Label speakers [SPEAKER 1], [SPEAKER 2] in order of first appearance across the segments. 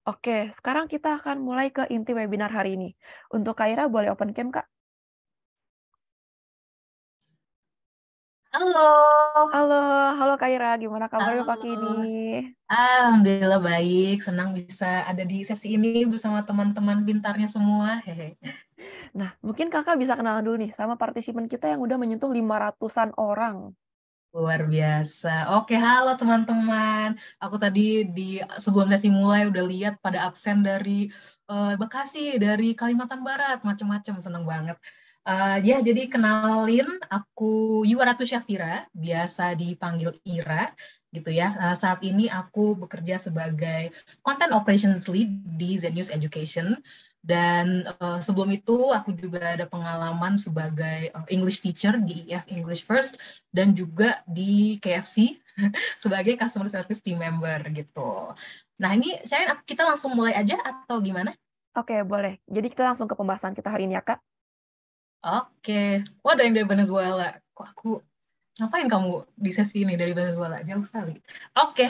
[SPEAKER 1] Oke, sekarang kita akan mulai ke inti webinar hari ini. Untuk Kaira boleh open cam, Kak?
[SPEAKER 2] Halo,
[SPEAKER 1] Halo, halo Kaira, gimana kabarnya pagi ini?
[SPEAKER 2] halo. Alhamdulillah baik, senang bisa ada di sesi ini bersama teman-teman pintarnya semua. Hehe.
[SPEAKER 1] Nah, mungkin Kakak bisa kenalan dulu nih sama partisipan kita yang udah menyentuh 500-an orang.
[SPEAKER 2] Luar biasa. Oke, halo teman-teman. Aku tadi di sebelum sesi mulai udah lihat pada absen dari Bekasi, dari Kalimantan Barat, macam-macam, seneng banget. Ya, jadi kenalin, aku Yuwaratu Syafira, biasa dipanggil Ira, gitu ya. Saat ini aku bekerja sebagai Content Operations Lead di Zenius Education. Dan sebelum itu aku juga ada pengalaman sebagai English teacher di IF English First dan juga di KFC sebagai customer service team member gitu. Nah ini kita langsung mulai aja atau gimana?
[SPEAKER 1] Oke, boleh. Jadi kita langsung ke pembahasan kita hari ini ya, Kak.
[SPEAKER 2] Oke, wah ada yang dari Venezuela. Kok aku ngapain kamu di sesi ini dari Venezuela? Jauh sekali. Oke,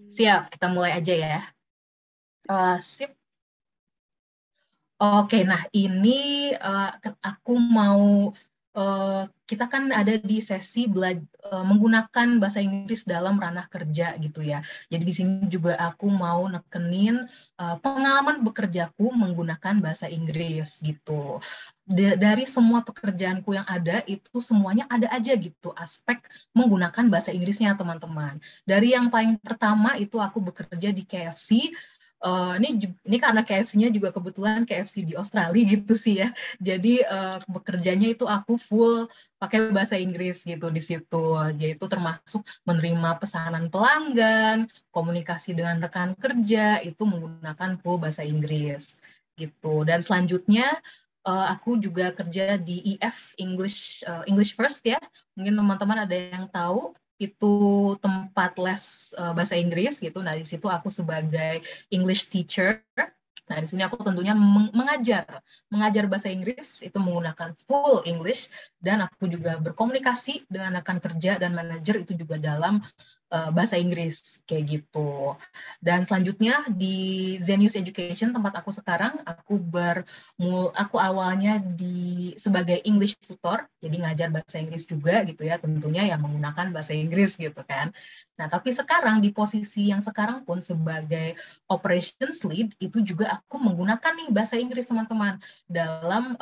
[SPEAKER 2] siap. Kita mulai aja ya. Sip. Oke, nah ini aku mau kita kan ada di sesi menggunakan bahasa Inggris dalam ranah kerja gitu ya. Jadi di sini juga aku mau nekenin pengalaman bekerjaku menggunakan bahasa Inggris gitu. Dari semua pekerjaanku yang ada itu semuanya ada aja gitu aspek menggunakan bahasa Inggrisnya teman-teman. Dari yang paling pertama itu aku bekerja di KFC. Ini karena KFC-nya juga kebetulan KFC di Australia gitu sih ya. Jadi bekerjanya itu aku full pakai bahasa Inggris gitu di situ. Yaitu termasuk menerima pesanan pelanggan, komunikasi dengan rekan kerja itu menggunakan full bahasa Inggris gitu. Dan selanjutnya aku juga kerja di EF English First ya. Mungkin teman-teman ada yang tahu itu tempat les bahasa Inggris gitu. Nah, di situ aku sebagai English teacher. Nah, di sini aku tentunya mengajar bahasa Inggris itu menggunakan full English dan aku juga berkomunikasi dengan rekan kerja dan manajer itu juga dalam bahasa Inggris kayak gitu. Dan selanjutnya di Zenius Education tempat aku sekarang aku awalnya sebagai English tutor, jadi ngajar bahasa Inggris juga gitu ya, tentunya yang menggunakan bahasa Inggris gitu kan. Nah, tapi sekarang di posisi yang sekarang pun sebagai operations lead itu juga aku menggunakan nih bahasa Inggris teman-teman dalam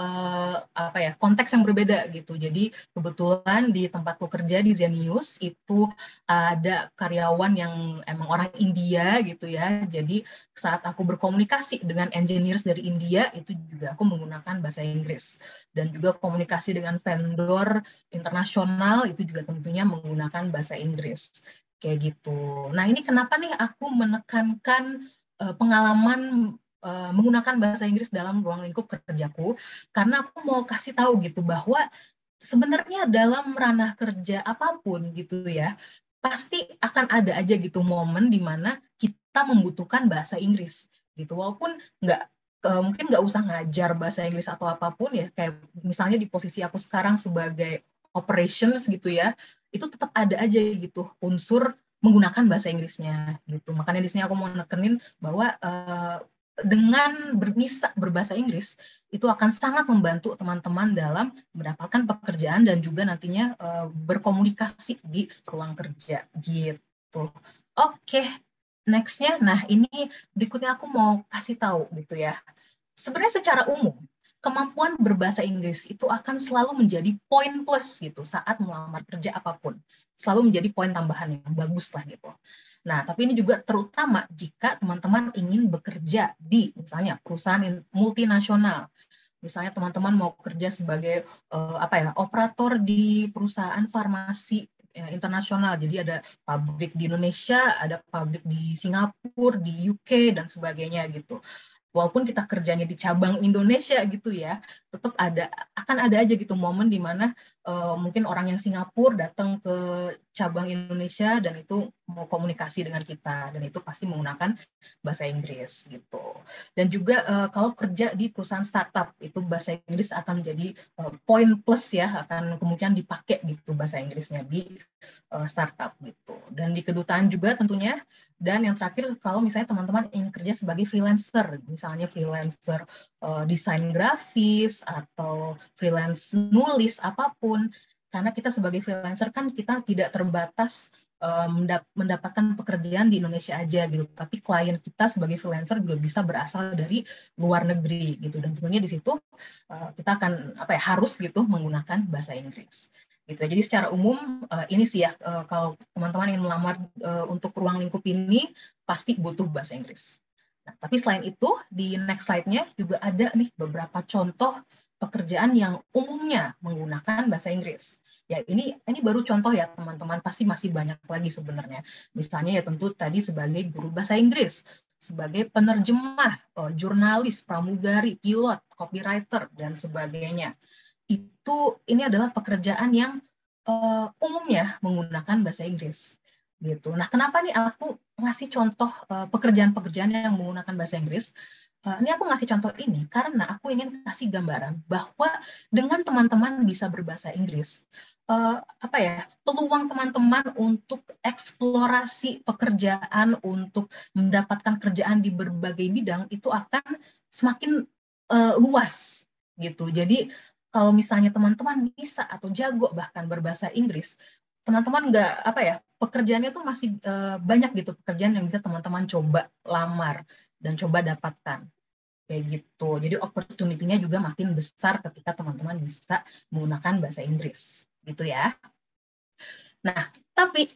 [SPEAKER 2] apa ya konteks yang berbeda gitu. Jadi kebetulan di tempatku kerja di Zenius itu ada karyawan yang emang orang India gitu ya. Jadi saat aku berkomunikasi dengan engineers dari India itu juga aku menggunakan bahasa Inggris dan juga komunikasi dengan vendor internasional itu juga tentunya menggunakan bahasa Inggris kayak gitu. Nah ini kenapa nih aku menekankan pengalaman menggunakan bahasa Inggris dalam ruang lingkup kerjaku karena aku mau kasih tahu gitu bahwa sebenarnya dalam ranah kerja apapun gitu ya pasti akan ada aja gitu momen di mana kita membutuhkan bahasa Inggris gitu walaupun mungkin nggak usah ngajar bahasa Inggris atau apapun ya kayak misalnya di posisi aku sekarang sebagai operations gitu ya itu tetap ada aja gitu unsur menggunakan bahasa Inggrisnya gitu makanya di sini aku mau nekenin bahwa dengan bisa berbahasa Inggris itu akan sangat membantu teman-teman dalam mendapatkan pekerjaan dan juga nantinya berkomunikasi di ruang kerja gitu. Oke, nextnya, nah ini berikutnya aku mau kasih tahu gitu ya. Sebenarnya secara umum kemampuan berbahasa Inggris itu akan selalu menjadi poin plus gitu saat melamar kerja apapun, selalu menjadi poin tambahan yang bagus lah gitu. Nah, tapi ini juga terutama jika teman-teman ingin bekerja di misalnya perusahaan multinasional. Misalnya teman-teman mau kerja sebagai operator di perusahaan farmasi internasional. Jadi ada pabrik di Indonesia, ada pabrik di Singapura, di UK dan sebagainya gitu. Walaupun kita kerjanya di cabang Indonesia gitu ya, tetap akan ada aja gitu momen di mana mungkin orang yang Singapura datang ke cabang Indonesia dan itu mau komunikasi dengan kita, dan itu pasti menggunakan bahasa Inggris gitu. Dan juga kalau kerja di perusahaan startup itu bahasa Inggris akan menjadi poin plus ya, akan kemungkinan dipakai gitu bahasa Inggrisnya di startup gitu. Dan di kedutaan juga tentunya. Dan yang terakhir, kalau misalnya teman-teman ingin kerja sebagai freelancer, misalnya freelancer desain grafis atau freelance nulis apapun, karena kita sebagai freelancer kan kita tidak terbatas mendapatkan pekerjaan di Indonesia aja gitu, tapi klien kita sebagai freelancer juga bisa berasal dari luar negeri gitu, dan tentunya di situ kita akan harus gitu menggunakan bahasa Inggris gitu. Jadi secara umum ini sih ya, kalau teman-teman ingin melamar untuk ruang lingkup ini pasti butuh bahasa Inggris. Nah, tapi selain itu di next slide-nya juga ada nih beberapa contoh pekerjaan yang umumnya menggunakan bahasa Inggris. Ya, ini baru contoh ya teman-teman, pasti masih banyak lagi sebenarnya. Misalnya ya tentu tadi sebagai guru bahasa Inggris, sebagai penerjemah, jurnalis, pramugari, pilot, copywriter, dan sebagainya. Ini adalah pekerjaan yang umumnya menggunakan bahasa Inggris. Gitu. Nah, kenapa nih aku ngasih contoh pekerjaan-pekerjaan yang menggunakan bahasa Inggris? Ini aku ngasih contoh ini karena aku ingin kasih gambaran bahwa dengan teman-teman bisa berbahasa Inggris, peluang teman-teman untuk eksplorasi pekerjaan, untuk mendapatkan kerjaan di berbagai bidang itu akan semakin luas gitu. Jadi kalau misalnya teman-teman bisa atau jago bahkan berbahasa Inggris, teman-teman pekerjaannya tuh masih banyak gitu, pekerjaan yang bisa teman-teman coba lamar dan coba dapatkan. Kayak gitu. Jadi opportunity-nya juga makin besar ketika teman-teman bisa menggunakan bahasa Inggris. Gitu ya. Nah, tapi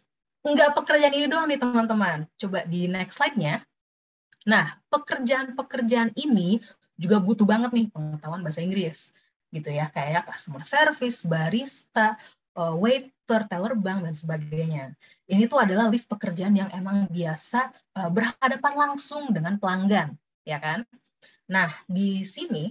[SPEAKER 2] nggak pekerjaan ini doang nih teman-teman. Coba di next slide-nya. Nah, pekerjaan-pekerjaan ini juga butuh banget nih pengetahuan bahasa Inggris. Gitu ya, kayak customer service, barista, waiter, teller bank, dan sebagainya. Ini tuh adalah list pekerjaan yang emang biasa berhadapan langsung dengan pelanggan. Ya kan? Nah, di sini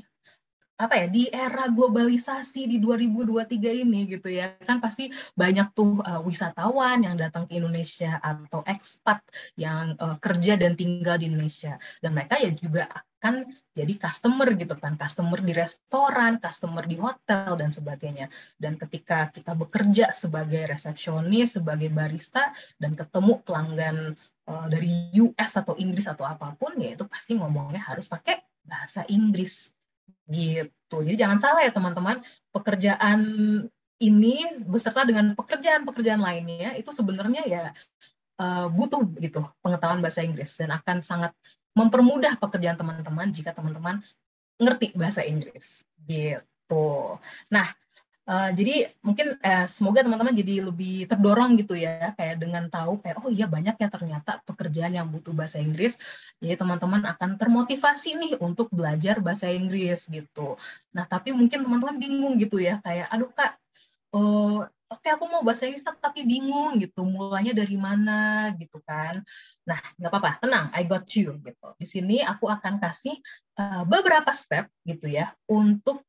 [SPEAKER 2] di era globalisasi di 2023 ini gitu ya, kan pasti banyak tuh wisatawan yang datang ke Indonesia atau ekspat yang kerja dan tinggal di Indonesia, dan mereka ya juga akan jadi customer gitu kan, customer di restoran, customer di hotel, dan sebagainya. Dan ketika kita bekerja sebagai resepsionis, sebagai barista, dan ketemu pelanggan dari US atau Inggris atau apapun, ya itu pasti ngomongnya harus pakai bahasa Inggris gitu. Jadi jangan salah ya teman-teman, pekerjaan ini beserta dengan pekerjaan-pekerjaan lainnya itu sebenarnya ya butuh gitu pengetahuan bahasa Inggris, dan akan sangat mempermudah pekerjaan teman-teman jika teman-teman ngerti bahasa Inggris gitu. Nah, jadi mungkin semoga teman-teman jadi lebih terdorong gitu ya, kayak dengan tahu kayak oh iya banyak ya ternyata pekerjaan yang butuh bahasa Inggris. Jadi teman-teman akan termotivasi nih untuk belajar bahasa Inggris gitu. Nah, tapi mungkin teman-teman bingung gitu ya, kayak aduh Kak, oke aku mau bahasa Inggris tapi bingung gitu, mulainya dari mana gitu kan. Nah, nggak apa-apa, tenang, I got you gitu. Di sini aku akan kasih beberapa step gitu ya untuk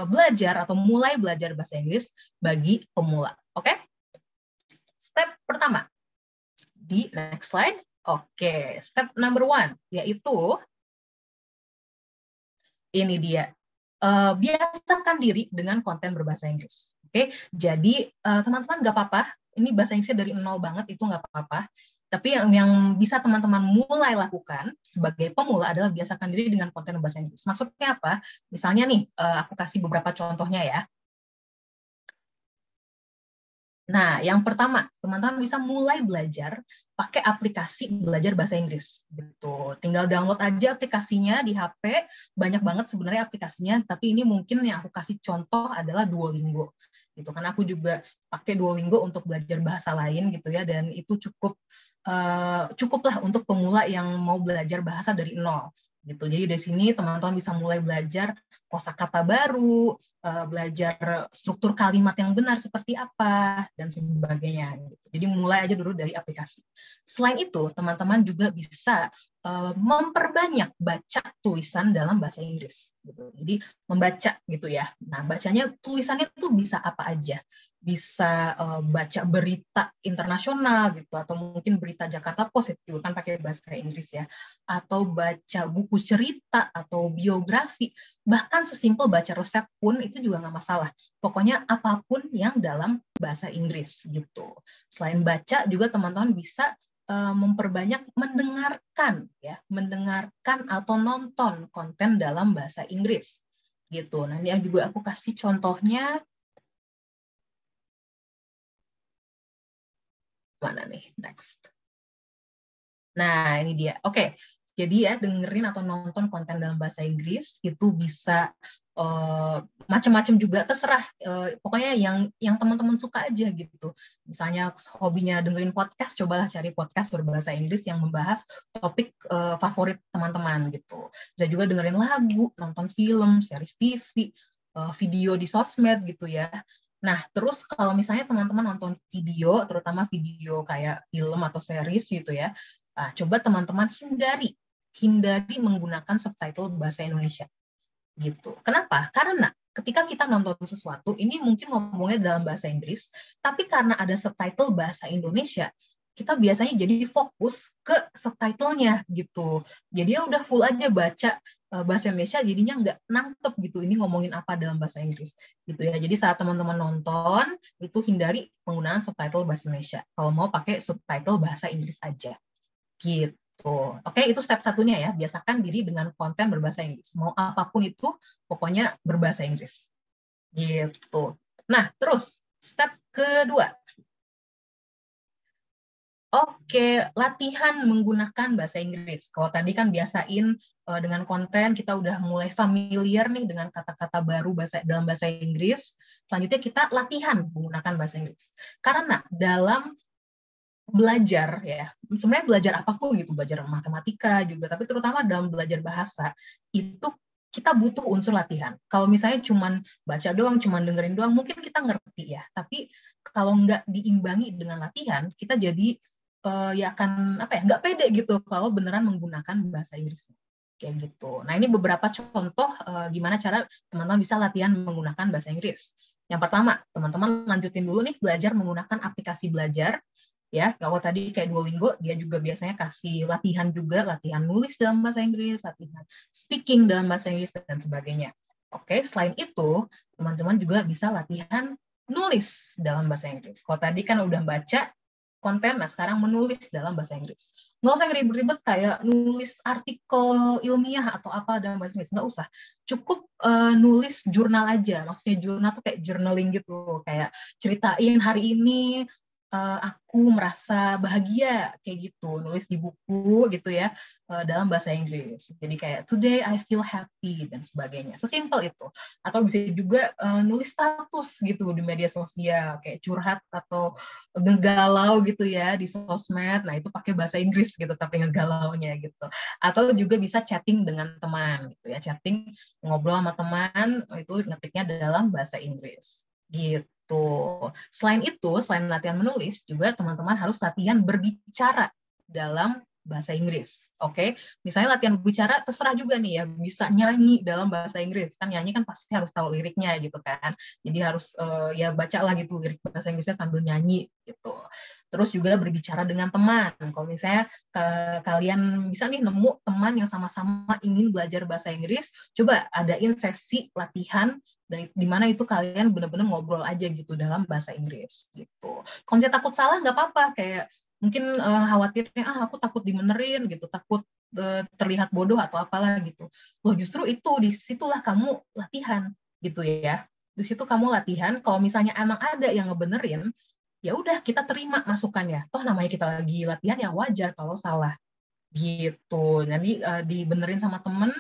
[SPEAKER 2] belajar atau mulai belajar bahasa Inggris bagi pemula. Oke? Step pertama di next slide. Oke, step number 1 yaitu ini dia. Biasakan diri dengan konten berbahasa Inggris. Oke, jadi teman-teman nggak apa-apa. Ini bahasa Inggrisnya dari nol banget, itu nggak apa-apa. Tapi yang bisa teman-teman mulai lakukan sebagai pemula adalah biasakan diri dengan konten bahasa Inggris. Maksudnya apa? Misalnya nih, aku kasih beberapa contohnya ya. Nah, yang pertama, teman-teman bisa mulai belajar pakai aplikasi belajar bahasa Inggris. Gitu. Tinggal download aja aplikasinya di HP, banyak banget sebenarnya aplikasinya, tapi ini mungkin yang aku kasih contoh adalah Duolingo. Gitu. Karena aku juga pakai Duolingo untuk belajar bahasa lain gitu ya, dan itu cukuplah untuk pemula yang mau belajar bahasa dari nol. Gitu. Jadi dari sini teman-teman bisa mulai belajar kosakata baru, belajar struktur kalimat yang benar seperti apa, dan sebagainya. Jadi mulai aja dulu dari aplikasi. Selain itu, teman-teman juga bisa memperbanyak baca tulisan dalam bahasa Inggris. Jadi membaca gitu ya. Nah, bacanya tulisannya itu bisa apa aja. bisa baca berita internasional gitu, atau mungkin berita Jakarta Post itu juga kan pakai bahasa Inggris ya, atau baca buku cerita atau biografi, bahkan sesimpel baca resep pun itu juga nggak masalah. Pokoknya apapun yang dalam bahasa Inggris gitu. Selain baca juga teman-teman bisa memperbanyak mendengarkan ya, mendengarkan atau nonton konten dalam bahasa Inggris gitu. Nanti juga aku kasih contohnya. Mana nih? Next. Nah, ini dia. Oke. Jadi ya, dengerin atau nonton konten dalam bahasa Inggris itu bisa macam-macam juga, terserah. Pokoknya yang teman-teman suka aja gitu. Misalnya hobinya dengerin podcast, cobalah cari podcast berbahasa Inggris yang membahas topik favorit teman-teman gitu. Bisa juga dengerin lagu, nonton film, series TV, video di sosmed gitu ya. Nah, terus kalau misalnya teman-teman nonton video, terutama video kayak film atau series gitu ya, nah, coba teman-teman hindari menggunakan subtitle bahasa Indonesia gitu. Kenapa? Karena ketika kita nonton sesuatu, ini mungkin ngomongnya dalam bahasa Inggris, tapi karena ada subtitle bahasa Indonesia, kita biasanya jadi fokus ke subtitlenya gitu. Jadi ya udah full aja baca bahasa Indonesia, jadinya nggak nangkep gitu ini ngomongin apa dalam bahasa Inggris gitu ya. Jadi saat teman-teman nonton itu hindari penggunaan subtitle bahasa Indonesia. Kalau mau pakai subtitle bahasa Inggris aja gitu. Oke, itu step satunya ya. Biasakan diri dengan konten berbahasa Inggris. Mau apapun itu, pokoknya berbahasa Inggris. Gitu. Nah, terus step kedua. Oke, latihan menggunakan bahasa Inggris. Kalau tadi kan biasain dengan konten, kita udah mulai familiar nih dengan kata-kata baru dalam bahasa Inggris. Selanjutnya kita latihan menggunakan bahasa Inggris. Karena dalam belajar ya, sebenarnya belajar apapun gitu, belajar matematika juga, tapi terutama dalam belajar bahasa, itu kita butuh unsur latihan. Kalau misalnya cuman baca doang, cuman dengerin doang, mungkin kita ngerti ya, tapi kalau nggak diimbangi dengan latihan, kita jadi ya akan apa ya, nggak pede gitu kalau beneran menggunakan bahasa Inggris kayak gitu. Nah, ini beberapa contoh gimana cara teman-teman bisa latihan menggunakan bahasa Inggris. Yang pertama, teman-teman lanjutin dulu nih belajar menggunakan aplikasi belajar ya. Kalau tadi kayak Duolingo, dia juga biasanya kasih latihan juga, latihan nulis dalam bahasa Inggris, latihan speaking dalam bahasa Inggris dan sebagainya. Oke, selain itu, teman-teman juga bisa latihan nulis dalam bahasa Inggris. Kalau tadi kan udah baca konten, nah sekarang menulis dalam bahasa Inggris. Nggak usah ribet-ribet kayak nulis artikel ilmiah atau apa dalam bahasa Inggris, nggak usah. Cukup nulis jurnal aja, maksudnya jurnal tuh kayak journaling gitu, kayak ceritain hari ini aku merasa bahagia, kayak gitu, nulis di buku gitu ya, dalam bahasa Inggris. Jadi kayak today I feel happy dan sebagainya. Sesimpel itu. Atau bisa juga nulis status gitu di media sosial, kayak curhat atau ngegalau gitu ya di sosmed. Nah, itu pakai bahasa Inggris gitu, tapi ngegalaunya gitu. Atau juga bisa chatting dengan teman gitu ya, chatting ngobrol sama teman itu ngetiknya dalam bahasa Inggris. Gitu. Selain itu, selain latihan menulis, juga teman-teman harus latihan berbicara dalam bahasa Inggris. Oke, misalnya latihan berbicara terserah juga nih ya, bisa nyanyi dalam bahasa Inggris. Kan nyanyi kan pasti harus tahu liriknya gitu kan. Jadi harus ya baca lah gitu lirik bahasa Inggrisnya sambil nyanyi gitu. Terus juga berbicara dengan teman. Kalau misalnya kalian bisa nih nemu teman yang sama-sama ingin belajar bahasa Inggris, coba adain sesi latihan di mana itu kalian benar-benar ngobrol aja gitu dalam bahasa Inggris gitu. Kalau misalnya takut salah nggak apa-apa, kayak mungkin khawatirnya aku takut dimenerin gitu, takut terlihat bodoh atau apalah gitu. Loh, justru itu disitulah kamu latihan gitu ya. Di situ kamu latihan. Kalau misalnya emang ada yang ngebenerin, ya udah kita terima masukannya. Toh namanya kita lagi latihan ya wajar kalau salah gitu. Jadi dibenerin sama temen.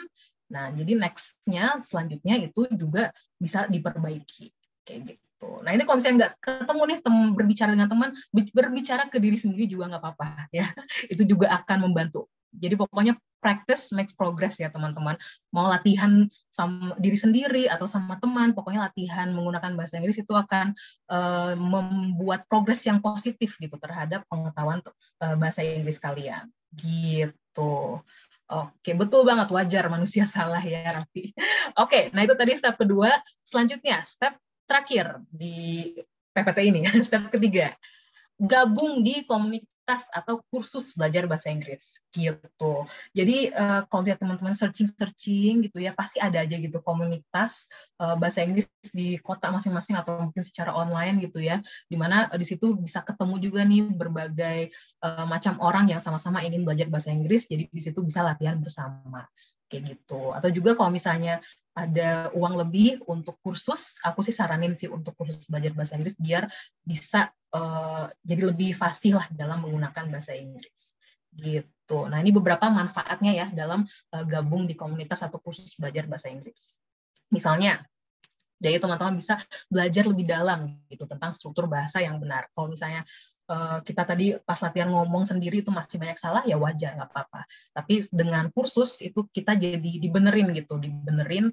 [SPEAKER 2] Nah, jadi next-nya selanjutnya itu juga bisa diperbaiki kayak gitu. Nah, ini kalau misalnya nggak ketemu nih berbicara dengan teman, berbicara ke diri sendiri juga nggak apa-apa ya. Itu juga akan membantu. Jadi pokoknya practice makes progress ya teman-teman. Mau latihan sama diri sendiri atau sama teman, pokoknya latihan menggunakan bahasa Inggris itu akan membuat progres yang positif gitu terhadap pengetahuan bahasa Inggris kalian. Gitu. Oke, betul banget, wajar manusia salah ya, Raffi. Oke, nah itu tadi step kedua. Selanjutnya, step terakhir di PPT ini. Step ketiga, gabung di komunitas atau kursus belajar bahasa Inggris gitu. Jadi kalau lihat teman-teman searching gitu ya, pasti ada aja gitu komunitas bahasa Inggris di kota masing-masing atau mungkin secara online gitu ya, di mana di situ bisa ketemu juga nih berbagai macam orang yang sama-sama ingin belajar bahasa Inggris. Jadi di situ bisa latihan bersama kayak gitu. Atau juga kalau misalnya ada uang lebih untuk kursus, aku sih saranin sih untuk kursus belajar bahasa Inggris biar bisa jadi lebih fasih lah dalam menggunakan bahasa Inggris gitu. Nah, ini beberapa manfaatnya ya dalam gabung di komunitas atau kursus belajar bahasa Inggris. Misalnya, jadi teman-teman bisa belajar lebih dalam gitu tentang struktur bahasa yang benar. Kalau misalnya kita tadi pas latihan ngomong sendiri itu masih banyak salah, ya wajar, nggak apa-apa. Tapi dengan kursus itu kita jadi dibenerin gitu, dibenerin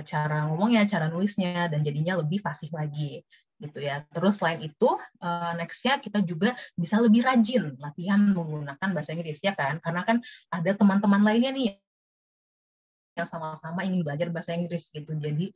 [SPEAKER 2] cara ngomongnya, cara nulisnya, dan jadinya lebih fasih lagi gitu ya. Terus selain itu, next-nya kita juga bisa lebih rajin latihan menggunakan bahasa Inggris ya kan, karena kan ada teman-teman lainnya nih yang sama-sama ingin belajar bahasa Inggris gitu. Jadi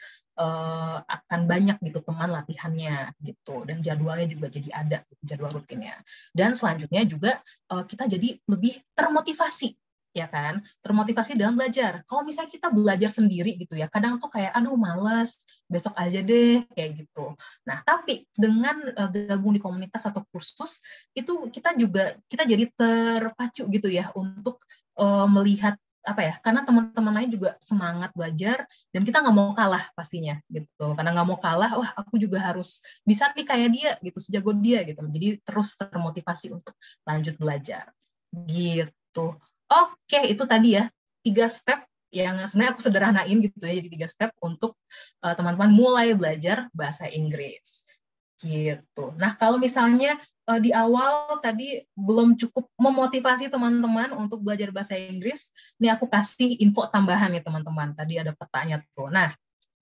[SPEAKER 2] akan banyak gitu teman latihannya gitu, dan jadwalnya juga jadi ada jadwal rutinnya. Dan selanjutnya juga kita jadi lebih termotivasi ya kan, termotivasi dalam belajar. Kalau misalnya kita belajar sendiri gitu ya, kadang tuh kayak aduh males, besok aja deh kayak gitu. Nah, tapi dengan gabung di komunitas atau kursus itu kita jadi terpacu gitu ya untuk melihat apa ya, karena teman-teman lain juga semangat belajar dan kita nggak mau kalah pastinya gitu, karena nggak mau kalah, wah aku juga harus bisa nih kayak dia gitu, sejago dia gitu, jadi terus termotivasi untuk lanjut belajar gitu. Oke, itu tadi ya 3 step yang sebenarnya aku sederhanain gitu ya, jadi 3 step untuk teman-teman mulai belajar bahasa Inggris gitu. Nah, kalau misalnya di awal tadi belum cukup memotivasi teman-teman untuk belajar bahasa Inggris, ini aku kasih info tambahan ya teman-teman. Tadi ada petanya tuh. Nah,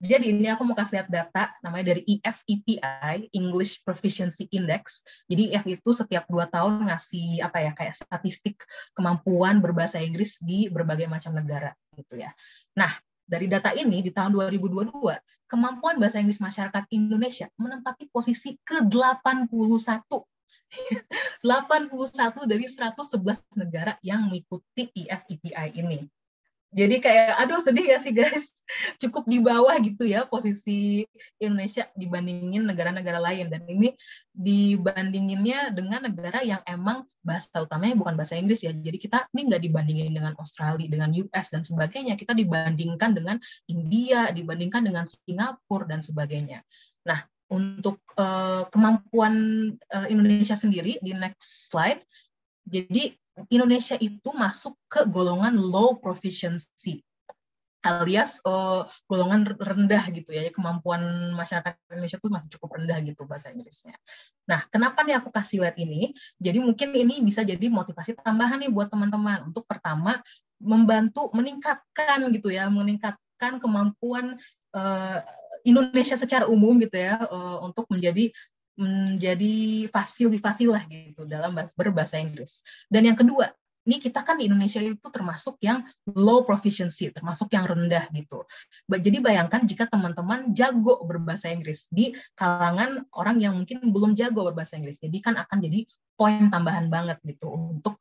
[SPEAKER 2] jadi ini aku mau kasih lihat data namanya dari EFEPI, English Proficiency Index. Jadi EF itu setiap 2 tahun ngasih apa ya, kayak statistik kemampuan berbahasa Inggris di berbagai macam negara gitu ya. Nah, dari data ini di tahun 2022, kemampuan bahasa Inggris masyarakat Indonesia menempati posisi ke-81. 81 dari 111 negara yang mengikuti EFEPI ini. Jadi kayak, aduh sedih gak sih guys? Cukup di bawah gitu ya posisi Indonesia dibandingin negara-negara lain. Dan ini dibandinginnya dengan negara yang emang bahasa utamanya bukan bahasa Inggris ya. Jadi kita ini nggak dibandingin dengan Australia, dengan US, dan sebagainya. Kita dibandingkan dengan India, dibandingkan dengan Singapura, dan sebagainya. Nah, untuk kemampuan Indonesia sendiri, di next slide, jadi Indonesia itu masuk ke golongan low proficiency alias golongan rendah gitu ya, kemampuan masyarakat Indonesia itu masih cukup rendah gitu bahasa Inggrisnya. Nah, kenapa nih aku kasih lihat ini? Jadi mungkin ini bisa jadi motivasi tambahan nih buat teman-teman untuk pertama membantu meningkatkan gitu ya, meningkatkan kemampuan Indonesia secara umum gitu ya, untuk menjadi lebih fasih lah gitu dalam berbahasa Inggris. Dan yang kedua, ini kita kan di Indonesia itu termasuk yang low proficiency, termasuk yang rendah gitu. Jadi bayangkan jika teman-teman jago berbahasa Inggris di kalangan orang yang mungkin belum jago berbahasa Inggris. Jadi kan akan jadi poin tambahan banget gitu untuk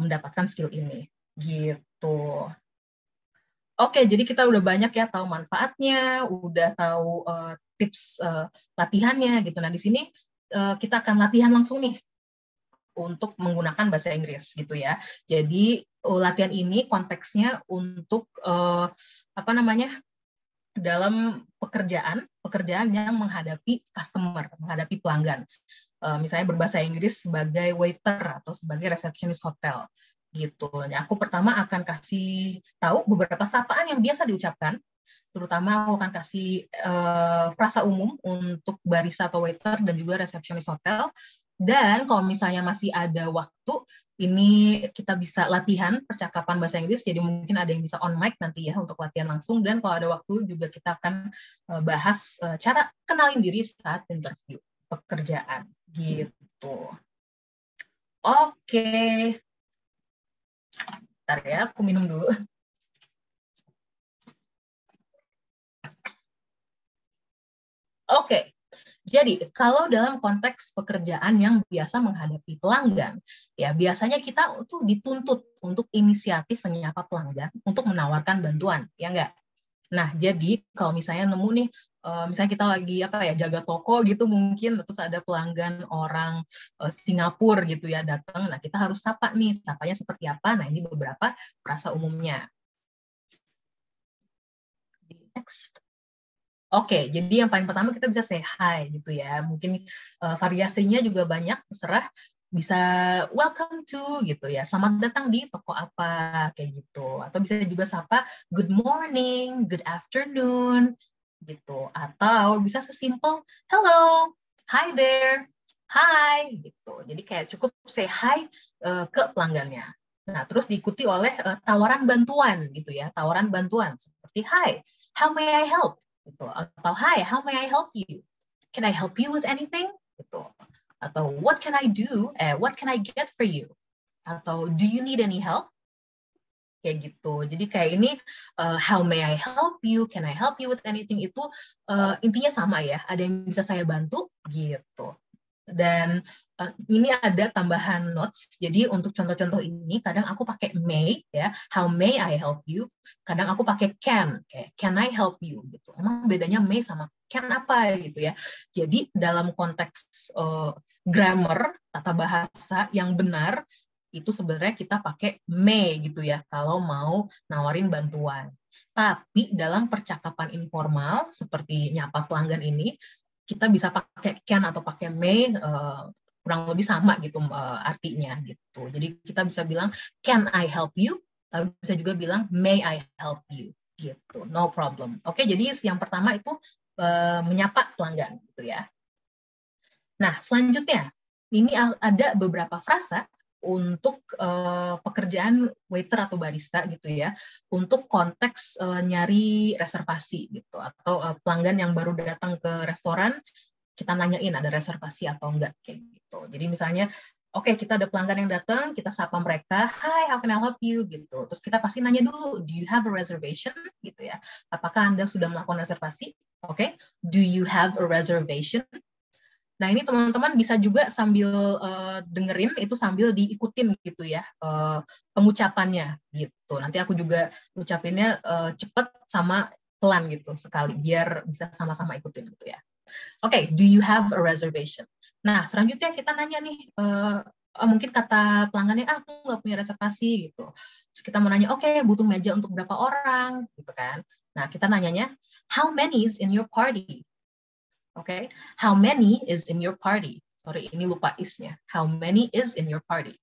[SPEAKER 2] mendapatkan skill ini gitu. Oke, jadi kita udah banyak ya tahu manfaatnya, udah tahu tips latihannya gitu. Nah, di sini kita akan latihan langsung nih untuk menggunakan bahasa Inggris gitu ya. Jadi latihan ini konteksnya untuk apa namanya? Dalam pekerjaan yang menghadapi customer, menghadapi pelanggan. Misalnya berbahasa Inggris sebagai waiter atau sebagai resepsionis hotel gitu. Nah, aku pertama akan kasih tahu beberapa sapaan yang biasa diucapkan, terutama aku akan kasih frasa umum untuk barista atau waiter dan juga resepsionis hotel. Dan kalau misalnya masih ada waktu, ini kita bisa latihan percakapan bahasa Inggris, jadi mungkin ada yang bisa on mic nanti ya untuk latihan langsung, dan kalau ada waktu juga kita akan bahas cara kenalin diri saat interview pekerjaan gitu. Oke. Bentar ya, aku minum dulu. Oke. Jadi, kalau dalam konteks pekerjaan yang biasa menghadapi pelanggan, ya biasanya kita tuh dituntut untuk inisiatif menyapa pelanggan untuk menawarkan bantuan, ya enggak? Nah, jadi kalau misalnya nemu nih, misalnya kita lagi apa ya jaga toko gitu mungkin, terus ada pelanggan orang Singapura gitu ya datang, nah kita harus sapa nih, sapanya seperti apa? Nah, ini beberapa frasa umumnya. Next. Oke, jadi yang paling pertama kita bisa say hi gitu ya. Mungkin variasinya juga banyak, terserah. Bisa welcome to gitu ya. Selamat datang di toko apa kayak gitu. Atau bisa juga sapa good morning, good afternoon gitu. Atau bisa sesimpel hello, hi there, hi gitu. Jadi kayak cukup say hi ke pelanggannya. Nah, terus diikuti oleh tawaran bantuan gitu ya. Tawaran bantuan seperti hi, how may I help? Gitu. Atau hi, how may I help you? Can I help you with anything? Gitu. Atau what can I do? What can I get for you? Atau do you need any help? Kayak gitu. Jadi kayak ini how may I help you? Can I help you with anything? Itu intinya sama ya. Ada yang bisa saya bantu gitu. Dan ini ada tambahan notes. Jadi untuk contoh-contoh ini kadang aku pakai may ya, how may I help you? Kadang aku pakai can, kayak can I help you gitu. Emang bedanya may sama can apa gitu ya. Jadi dalam konteks grammar, tata bahasa yang benar itu sebenarnya kita pakai may gitu ya kalau mau nawarin bantuan. Tapi dalam percakapan informal seperti nyapa pelanggan ini kita bisa pakai can atau pakai may kurang lebih sama gitu artinya gitu. Jadi kita bisa bilang can I help you? Tapi bisa juga bilang may I help you gitu. No problem. Oke, jadi yang pertama itu menyapa pelanggan gitu ya. Nah, selanjutnya ini ada beberapa frasa untuk pekerjaan waiter atau barista gitu ya, untuk konteks nyari reservasi gitu atau pelanggan yang baru datang ke restoran kita nanyain ada reservasi atau enggak kayak gitu. Jadi misalnya oke, kita ada pelanggan yang datang, kita sapa mereka, "Hi, how can I help you?" gitu. Terus kita pasti nanya dulu, "Do you have a reservation?" gitu ya. Apakah Anda sudah melakukan reservasi? Oke. Do you have a reservation? Nah, ini teman-teman bisa juga sambil dengerin, itu sambil diikutin gitu ya, pengucapannya gitu. Nanti aku juga ngucapinnya cepat sama pelan gitu sekali, biar bisa sama-sama ikutin gitu ya. Oke, do you have a reservation? Nah, selanjutnya kita nanya nih, mungkin kata pelanggannya, aku nggak punya reservasi gitu. Terus kita mau nanya, oke, butuh meja untuk berapa orang gitu kan. Nah, kita nanyanya, how many is in your party? Oke, how many is in your party? Sorry, ini lupa is-nya. How many is in your party?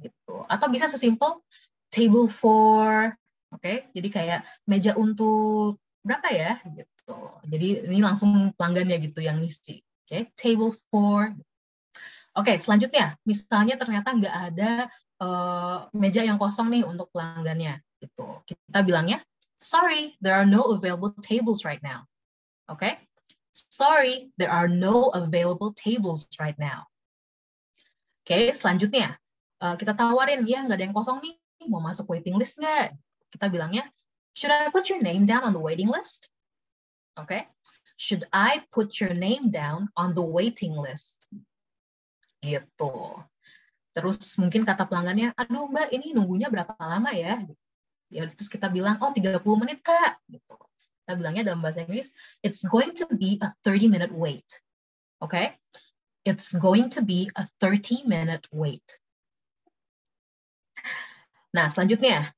[SPEAKER 2] Gitu. Atau bisa sesimpel table for, oke, jadi kayak meja untuk berapa ya? Gitu. Jadi ini langsung pelanggannya gitu yang ngisi. Oke, table for. Oke, selanjutnya, misalnya ternyata nggak ada meja yang kosong nih untuk pelanggannya. Gitu. Kita bilangnya, sorry, there are no available tables right now. Oke. Sorry, there are no available tables right now. Oke, selanjutnya kita tawarin, ya nggak ada yang kosong nih, mau masuk waiting list nggak? Kita bilangnya, should I put your name down on the waiting list? Oke, should I put your name down on the waiting list? Gitu. Terus mungkin kata pelanggannya, aduh mbak, ini nunggunya berapa lama ya? Ya terus kita bilang, oh 30 menit kak. Gitu. Kita bilangnya dalam bahasa Inggris, it's going to be a 30-minute wait. Oke? It's going to be a 30-minute wait. Nah, selanjutnya,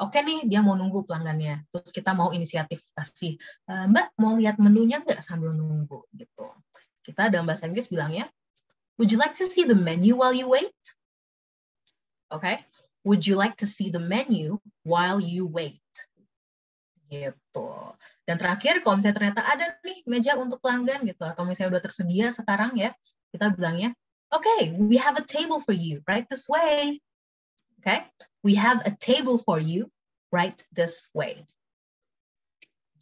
[SPEAKER 2] oke nih, dia mau nunggu pelanggannya. Terus kita mau inisiatif kasih, Mbak, mau lihat menunya nggak sambil nunggu? Gitu. Kita dalam bahasa Inggris bilangnya, would you like to see the menu while you wait? Oke? Would you like to see the menu while you wait? Gitu. Dan terakhir, kalau misalnya ternyata ada nih meja untuk pelanggan gitu, atau misalnya udah tersedia sekarang ya, kita bilangnya, okay, we have a table for you, right this way. Okay, we have a table for you, right this way.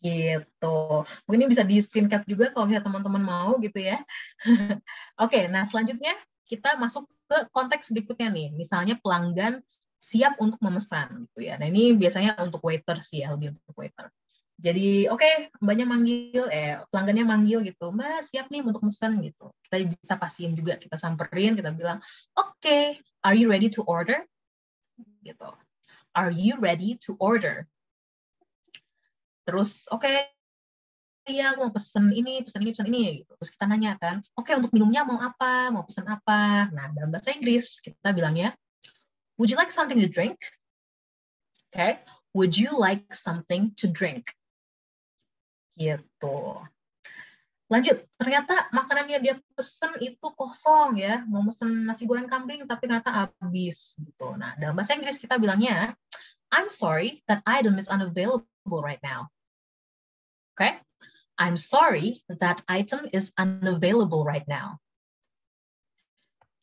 [SPEAKER 2] Gitu. Mungkin ini bisa di screen cap juga kalau misalnya teman-teman mau gitu ya. Oke, nah selanjutnya kita masuk ke konteks berikutnya nih. Misalnya pelanggan siap untuk memesan gitu ya. Nah ini biasanya untuk waiter sih ya, lebih untuk waiter. Jadi mbaknya manggil, pelanggannya manggil gitu, Mbak siap nih untuk pesan gitu. Kita bisa pastiin juga, kita samperin, kita bilang, oke, are you ready to order? Gitu. Are you ready to order? Terus iya aku mau pesen ini, gitu. Terus kita nanya kan, oke untuk minumnya mau apa, mau pesen apa? Nah dalam bahasa Inggris kita bilangnya, would you like something to drink? Okay, would you like something to drink? Gitu. Lanjut, ternyata makanan yang dia pesen itu kosong ya, mau pesen nasi goreng kambing tapi ternyata habis gitu. Nah dalam bahasa Inggris kita bilangnya, I'm sorry that item is unavailable right now. Okay, I'm sorry that item is unavailable right now.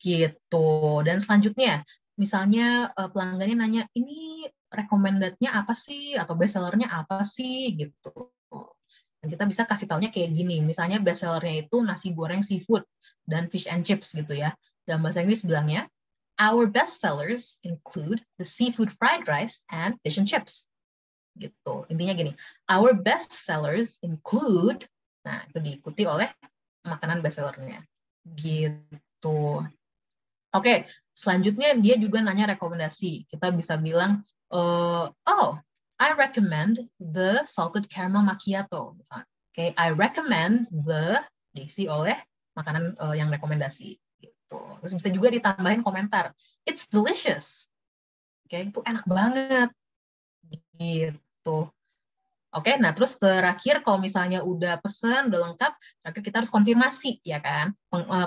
[SPEAKER 2] Gitu. Dan selanjutnya, misalnya pelanggannya nanya, ini recommended-nya apa sih? Atau best seller-nya apa sih? Gitu. Dan kita bisa kasih taunya kayak gini. Misalnya best seller-nya itu nasi goreng seafood dan fish and chips gitu ya. Dalam bahasa Inggris bilangnya, our best sellers include the seafood fried rice and fish and chips. Gitu. Intinya gini, our best sellers include, nah itu diikuti oleh makanan best seller-nya. Gitu. Oke, selanjutnya dia juga nanya rekomendasi. Kita bisa bilang, I recommend the salted caramel macchiato. Oke, I recommend diisi oleh makanan yang rekomendasi. Gitu. Terus bisa juga ditambahin komentar. It's delicious. Oke, itu enak banget. Gitu. Oke, nah terus terakhir kalau misalnya udah pesen, udah lengkap, terakhir kita harus konfirmasi, ya kan?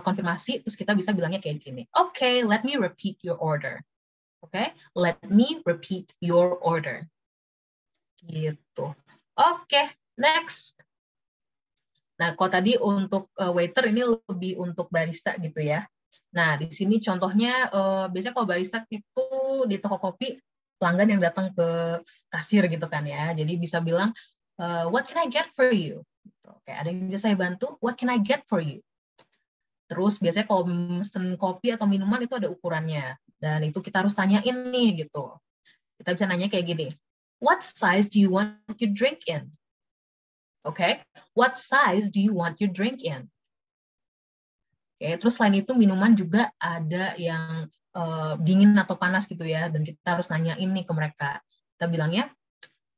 [SPEAKER 2] Konfirmasi, terus kita bisa bilangnya kayak gini. Oke, let me repeat your order. Oke, let me repeat your order. Gitu. Oke, next. Nah, kalau tadi untuk waiter ini lebih untuk barista gitu ya. Nah, di sini contohnya, biasanya kalau barista itu di toko kopi, pelanggan yang datang ke kasir gitu kan ya. Jadi bisa bilang, what can I get for you? Oke, ada yang bisa saya bantu? What can I get for you? Terus biasanya kalau mesen kopi atau minuman itu ada ukurannya. Dan itu kita harus tanyain nih gitu. Kita bisa nanya kayak gini, what size do you want your drink in? Oke, what size do you want your drink in? Oke, terus selain itu minuman juga ada yang dingin atau panas gitu ya, dan kita harus nanyain nih ke mereka. Kita bilangnya,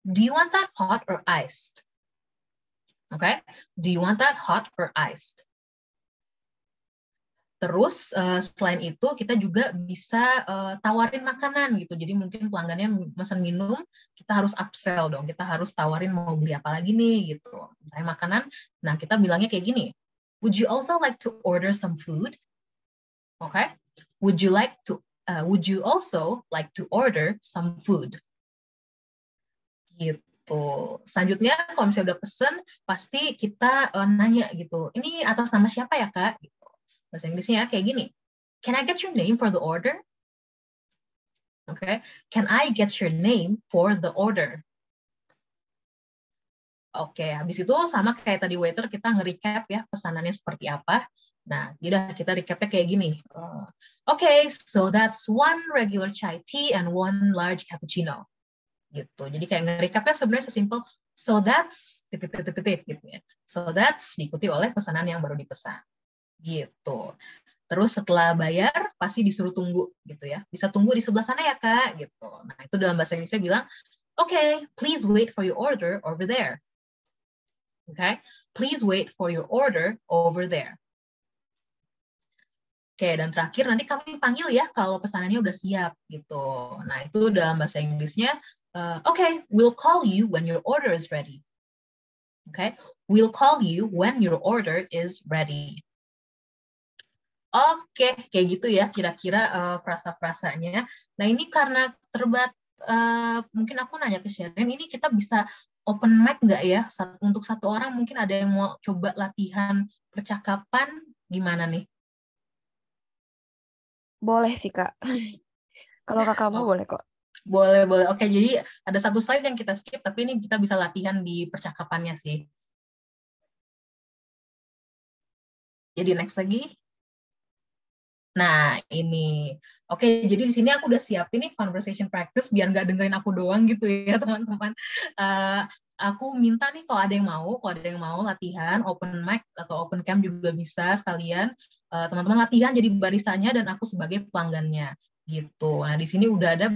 [SPEAKER 2] do you want that hot or iced? Oke, do you want that hot or iced? Terus selain itu kita juga bisa tawarin makanan gitu. Jadi mungkin pelanggannya pesan minum, kita harus upsell dong. Kita harus tawarin mau beli apa lagi nih gitu. Misalnya makanan, nah kita bilangnya kayak gini. Would you also like to order some food? Okay. Would you also like to order some food? Gitu. Selanjutnya kalau misalnya udah pesen, pasti kita nanya gitu. Ini atas nama siapa ya Kak? Gitu. Bahasa Inggrisnya kayak gini. Can I get your name for the order? Okay. Can I get your name for the order? Oke, habis itu sama kayak tadi waiter, kita nge-recap ya pesanannya seperti apa. Nah, yaudah kita recapnya kayak gini. Oke, so that's one regular chai tea and one large cappuccino. Gitu. Jadi kayak nge-recapnya sebenarnya sesimpel, so that's titik gitu ya. So that's diikuti oleh pesanan yang baru dipesan. Gitu. Terus setelah bayar pasti disuruh tunggu gitu ya. Bisa tunggu di sebelah sana ya Kak gitu. Nah, itu dalam bahasa Inggrisnya bilang, "Okay, please wait for your order over there." Okay? Please wait for your order over there. Oke, dan terakhir nanti kami panggil ya kalau pesanannya udah siap gitu. Nah, itu dalam bahasa Inggrisnya, okay, we'll call you when your order is ready. Okay? We'll call you when your order is ready. Oke, kayak gitu ya kira-kira frasa-frasanya. Nah ini karena mungkin aku nanya ke Sherin, ini kita bisa open mic nggak ya? Untuk satu orang mungkin ada yang mau coba latihan percakapan, gimana nih?
[SPEAKER 1] Boleh sih, Kak. Kalau kakak mau
[SPEAKER 2] Oh,
[SPEAKER 1] boleh kok.
[SPEAKER 2] boleh, boleh. Oke, jadi ada satu slide yang kita skip, tapi ini kita bisa latihan di percakapannya sih. Jadi next lagi. Nah, ini. Oke, jadi di sini aku udah siapin nih conversation practice biar nggak dengerin aku doang gitu ya, teman-teman. Aku minta nih kalau ada yang mau latihan open mic atau open cam juga bisa sekalian. Teman-teman latihan jadi baristanya dan aku sebagai pelanggannya gitu. Nah, di sini udah ada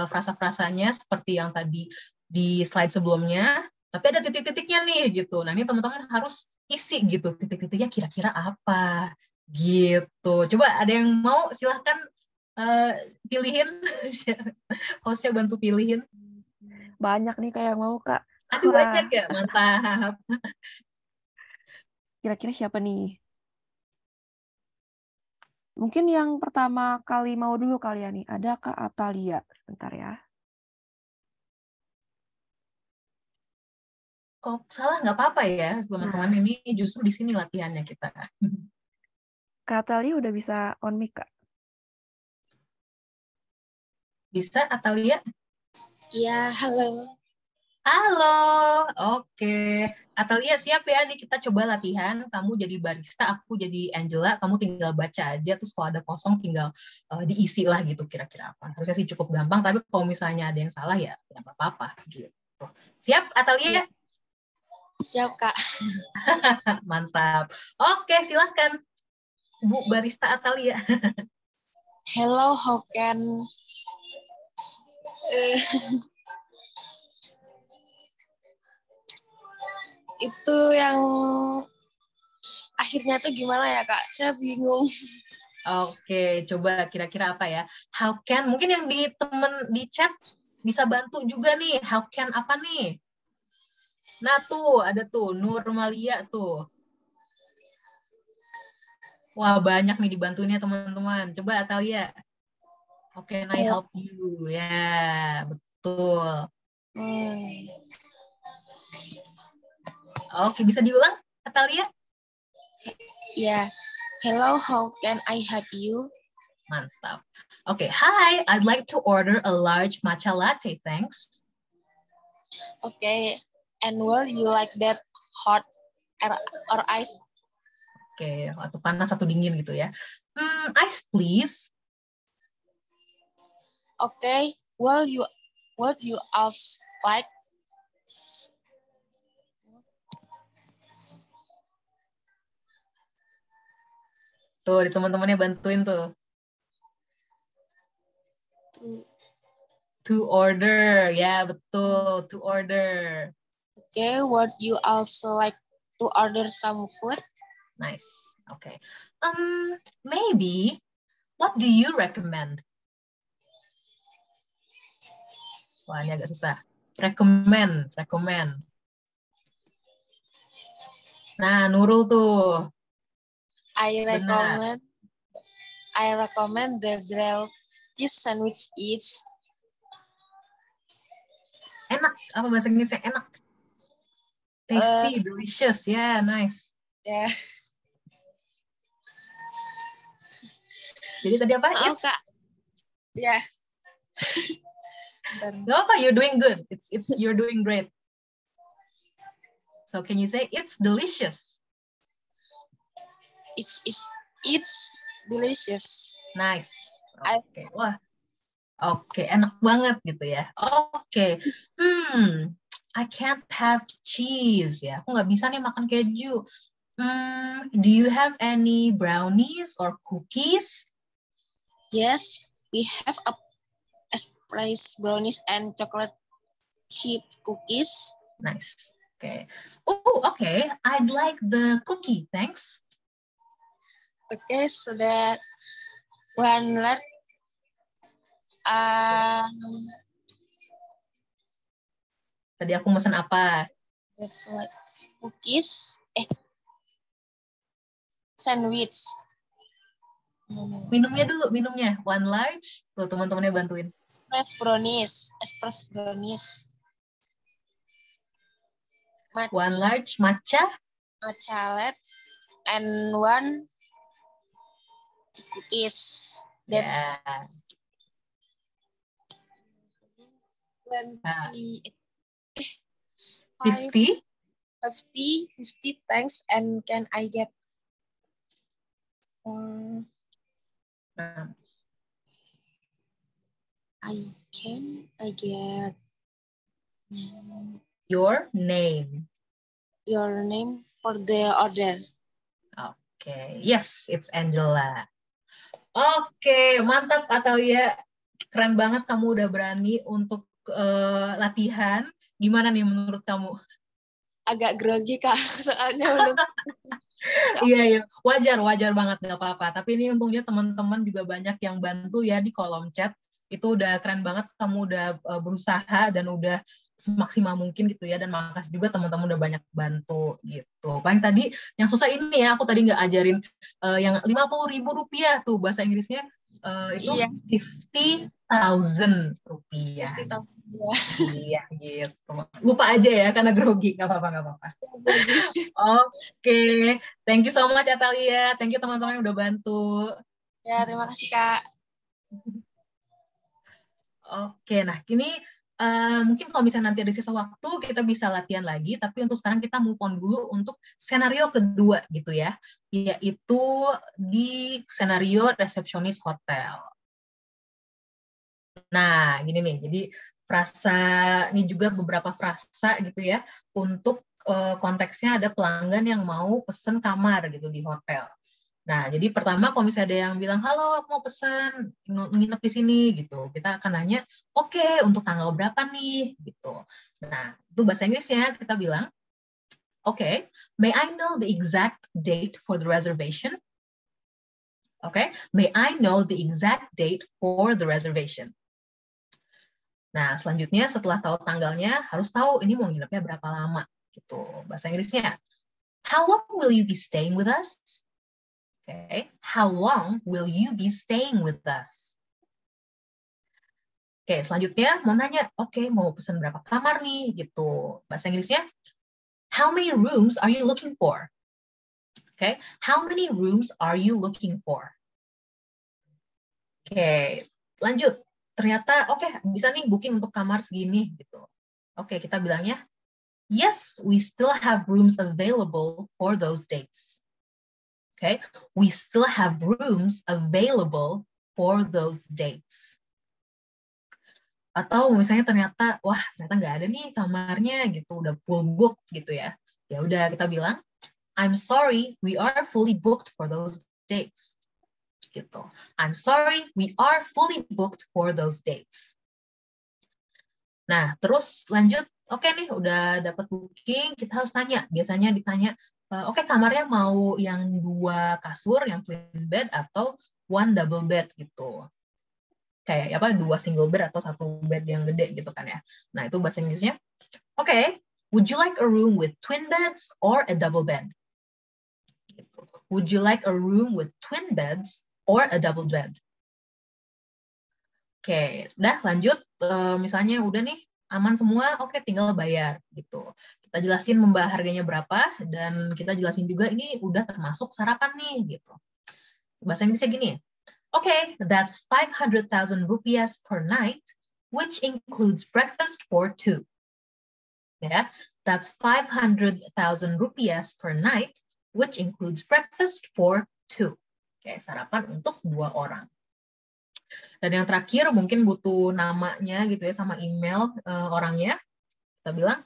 [SPEAKER 2] frasa-frasanya seperti yang tadi di slide sebelumnya, tapi ada titik-titiknya nih gitu. Nah, ini teman-teman harus isi gitu, titik-titiknya kira-kira apa gitu. Coba ada yang mau silahkan pilihin, hostnya bantu pilihin.
[SPEAKER 1] Banyak nih kayak mau, Kak.
[SPEAKER 2] Aduh banyak
[SPEAKER 1] Wah,
[SPEAKER 2] ya, mantap.
[SPEAKER 1] kira-kira siapa nih? Mungkin yang pertama kali mau dulu kali ya nih. Ada Kak Atalia. Sebentar ya.
[SPEAKER 2] Kok salah nggak apa-apa ya, teman-teman.
[SPEAKER 1] Nah,
[SPEAKER 2] Ini justru di sini latihannya kita.
[SPEAKER 1] Kak Atalia udah bisa on mic, Kak.
[SPEAKER 2] Bisa, Atalia?
[SPEAKER 3] Ya, halo.
[SPEAKER 2] Halo, oke. Atalia siap ya, nih kita coba latihan. Kamu jadi barista, aku jadi Angela. Kamu tinggal baca aja, terus kalau ada kosong tinggal diisi lah gitu kira-kira apa. Harusnya sih cukup gampang, tapi kalau misalnya ada yang salah ya nggak apa-apa gitu. Siap, Atalia?
[SPEAKER 3] Ya, siap, Kak.
[SPEAKER 2] Mantap. Oke, silahkan Bu Barista Atalia.
[SPEAKER 3] Hello, how can itu yang akhirnya tuh gimana ya, Kak? Saya bingung.
[SPEAKER 2] Oke, coba kira-kira apa ya? How can, mungkin yang di temen di chat bisa bantu juga nih. How can apa nih? Nah tuh, ada tuh, Nurmalia tuh. Wah, banyak nih dibantunya teman-teman. Coba Atalia. How can I help you? Ya, betul.
[SPEAKER 3] Hmm.
[SPEAKER 2] Oke, bisa diulang, Atalia?
[SPEAKER 3] Ya, hello, how can I help you?
[SPEAKER 2] Mantap. Oke, hi, I'd like to order a large matcha latte, thanks.
[SPEAKER 3] Okay, and will you like that hot or ice?
[SPEAKER 2] Oke, atau panas atau dingin gitu ya. Ice please.
[SPEAKER 3] Okay, will you also like?
[SPEAKER 2] Tuh, di teman-temannya bantuin tuh. To order, ya betul, to order.
[SPEAKER 3] Okay, would you also like to order some food?
[SPEAKER 2] Nice, okay. Maybe, what do you recommend? Wah, ini agak susah. Recommend. Nah, Nurul tuh.
[SPEAKER 3] I
[SPEAKER 2] Benar.
[SPEAKER 3] recommend the grilled cheese sandwich is
[SPEAKER 2] Enak, apa bahasa Inggrisnya? Enak. Tasty, delicious, yeah, nice.
[SPEAKER 3] ya. Yeah.
[SPEAKER 2] Jadi tadi apa?
[SPEAKER 3] Oh, Kak. Ya. Yeah.
[SPEAKER 2] No, you're doing good. You're doing great. So can you say it's delicious?
[SPEAKER 3] It's delicious.
[SPEAKER 2] Nice. Oke. Wah. Oke, enak banget gitu ya. Oke. I can't have cheese ya. Aku nggak bisa nih makan keju. Do you have any brownies or cookies?
[SPEAKER 3] Yes, we have a espresso brownies and chocolate chip cookies.
[SPEAKER 2] Nice. Okay. Oh, okay. I'd like the cookie, thanks.
[SPEAKER 3] Okay, so that one large
[SPEAKER 2] tadi aku mesen apa?
[SPEAKER 3] That's like cookies, sandwich.
[SPEAKER 2] Minumnya dulu, minumnya. One large. Tuh, teman-temannya bantuin.
[SPEAKER 3] Espresso brownies.
[SPEAKER 2] One large matcha.
[SPEAKER 3] Matcha latte and one cookies. That's
[SPEAKER 2] 50.
[SPEAKER 3] 50, thanks. And can I get I get
[SPEAKER 2] Your name.
[SPEAKER 3] your name for the order.
[SPEAKER 2] Okay, yes, it's Angela. Oke, mantap Atalia. Keren banget kamu udah berani untuk latihan. Gimana nih menurut kamu?
[SPEAKER 3] Agak grogi Kak, soalnya belum.
[SPEAKER 2] Iya, wajar banget, nggak apa-apa. Tapi ini untungnya teman-teman juga banyak yang bantu ya di kolom chat. Itu udah keren banget, kamu udah berusaha dan udah semaksimal mungkin gitu ya. Dan makasih juga teman-teman udah banyak bantu gitu. Paling tadi yang susah ini ya, aku tadi nggak ajarin yang 50.000 rupiah tuh bahasa Inggrisnya. Itu
[SPEAKER 3] Iya.
[SPEAKER 2] 50.000 rupiah.
[SPEAKER 3] 50.000.
[SPEAKER 2] Iya gitu. Lupa aja ya karena grogi, nggak apa-apa. Oke, thank you so much Atalia. Thank you teman-teman yang udah bantu.
[SPEAKER 3] Ya, terima kasih Kak.
[SPEAKER 2] Oke, nah ini mungkin kalau misalnya nanti ada sisa waktu kita bisa latihan lagi. Tapi untuk sekarang kita move on dulu untuk skenario kedua gitu ya, yaitu di skenario resepsionis hotel. Nah, gini nih. Jadi ini juga beberapa frasa gitu ya untuk konteksnya ada pelanggan yang mau pesen kamar gitu di hotel. Nah, jadi pertama kalau misalnya ada yang bilang, halo aku mau pesan nginep di sini gitu, kita akan nanya, oke, untuk tanggal berapa nih gitu. Nah, itu bahasa Inggrisnya kita bilang, oke, may I know the exact date for the reservation? Oke, may I know the exact date for the reservation? Nah, selanjutnya setelah tahu tanggalnya, harus tahu ini mau nginepnya berapa lama gitu. Bahasa Inggrisnya, how long will you be staying with us? Okay. How long will you be staying with us? Oke, selanjutnya mau nanya, oke, mau pesan berapa kamar nih gitu. Bahasa Inggrisnya, how many rooms are you looking for? Okay, how many rooms are you looking for? Oke, lanjut. Ternyata bisa nih booking untuk kamar segini gitu. Oke, kita bilangnya, yes, we still have rooms available for those dates. Okay, we still have rooms available for those dates. Atau misalnya ternyata nggak ada nih kamarnya gitu, udah full book gitu ya. Ya udah kita bilang, I'm sorry, we are fully booked for those dates. Gitu. I'm sorry, we are fully booked for those dates. Nah, terus lanjut, oke nih udah dapat booking, kita harus tanya. Biasanya ditanya, oke, kamarnya mau yang 2 kasur, yang twin bed atau 1 double bed gitu. Kayak 2 single bed atau 1 bed yang gede gitu kan ya. Nah, itu bahasa Inggrisnya. Oke, would you like a room with twin beds or a double bed? Gitu. Would you like a room with twin beds or a double bed? Oke, udah lanjut. Misalnya udah nih aman semua, oke tinggal bayar gitu. Kita jelasin harganya berapa dan kita jelasin juga ini udah termasuk sarapan nih gitu. Bahasa Inggrisnya gini. Okay, that's 500,000 rupiah per night, which includes breakfast for 2. Yeah, that's 500,000 rupiah per night, which includes breakfast for 2. Oke, sarapan untuk 2 orang. Dan yang terakhir mungkin butuh namanya gitu ya sama email orangnya. Kita bilang,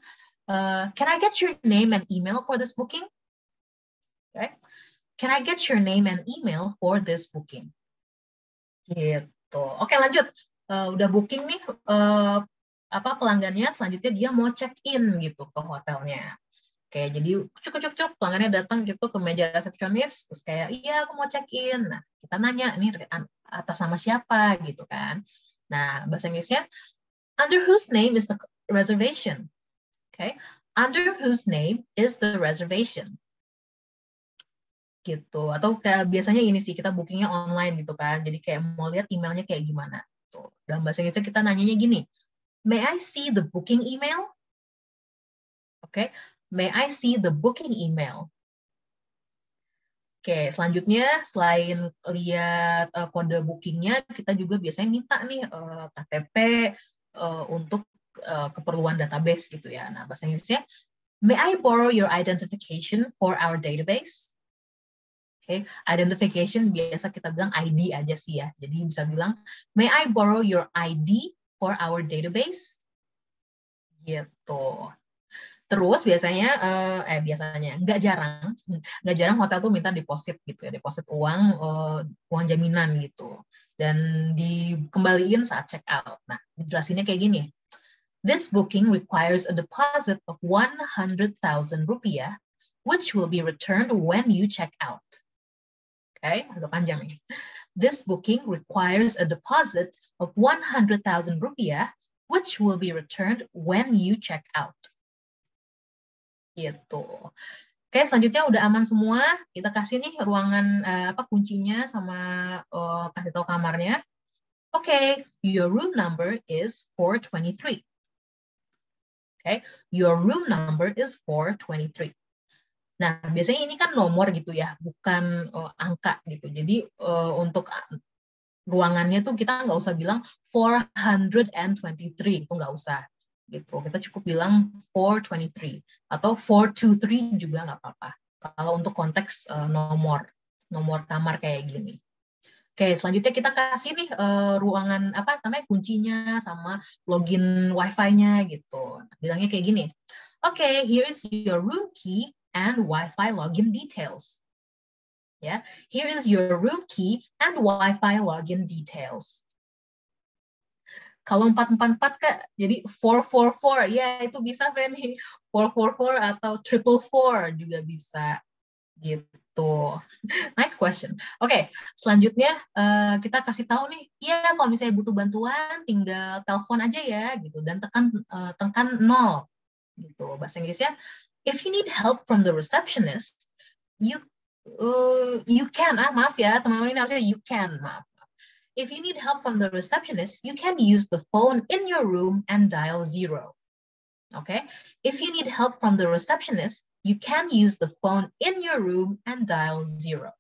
[SPEAKER 2] can I get your name and email for this booking? Okay. Can I get your name and email for this booking? Gitu. Oke, lanjut. Udah booking nih pelanggannya, selanjutnya dia mau check-in gitu ke hotelnya. Oke, jadi cuk pelanggannya datang gitu ke meja resepsionis, terus kayak, iya aku mau check-in. Nah, kita nanya, nih atas nama siapa gitu kan. Nah, bahasa Inggrisnya, under whose name is the reservation? Okay, under whose name is the reservation? Gitu. Atau kayak biasanya ini sih, kita bookingnya online gitu kan. Jadi kayak mau lihat emailnya kayak gimana. Tuh. Dalam bahasa Inggrisnya kita nanyanya gini, may I see the booking email? Oke, may I see the booking email? Oke, selanjutnya selain lihat kode bookingnya, kita juga biasanya minta nih KTP untuk keperluan database gitu ya. Nah, bahasa Inggrisnya, may I borrow your identification for our database? Okay. Identification biasa kita bilang ID aja sih ya. Jadi bisa bilang, may I borrow your ID for our database? Gitu. Terus biasanya, nggak jarang hotel tuh minta deposit gitu ya, deposit uang jaminan gitu. Dan dikembaliin saat check out. Nah, dijelasinnya kayak gini. This booking requires a deposit of 100,000 rupiah, which will be returned when you check out. Okay, agak panjang nih. This booking requires a deposit of 100,000 rupiah, which will be returned when you check out. Gitu. Oke, selanjutnya udah aman semua. Kita kasih nih ruangan kuncinya sama kasih tahu kamarnya. Oke, your room number is 423. Okay, your room number is 423. Nah, biasanya ini kan nomor gitu ya, bukan angka gitu. Jadi untuk ruangannya tuh kita nggak usah bilang 423, itu nggak usah. Gitu. Kita cukup bilang 423 atau 423 juga nggak apa-apa. Kalau untuk konteks nomor kamar kayak gini. Oke, selanjutnya kita kasih nih ruangan kuncinya sama login wifi-nya gitu. Bilangnya kayak gini. Okay, here is your room key and Wi-Fi login details. Ya, here is your room key and Wi-Fi login details. Kalau 444 Kak, jadi 444, ya itu bisa Fanny. 444 atau 444 juga bisa gitu. Nice question. Oke, selanjutnya kita kasih tahu nih, ya kalau misalnya butuh bantuan tinggal telepon aja ya gitu dan tekan 0 gitu. Bahasa Inggrisnya, if you need help from the receptionist, you can, maaf ya teman-teman, ini harusnya you can, maaf. If you need help from the receptionist, you can use the phone in your room and dial 0. Okay? If you need help from the receptionist, you can use the phone in your room and dial 0.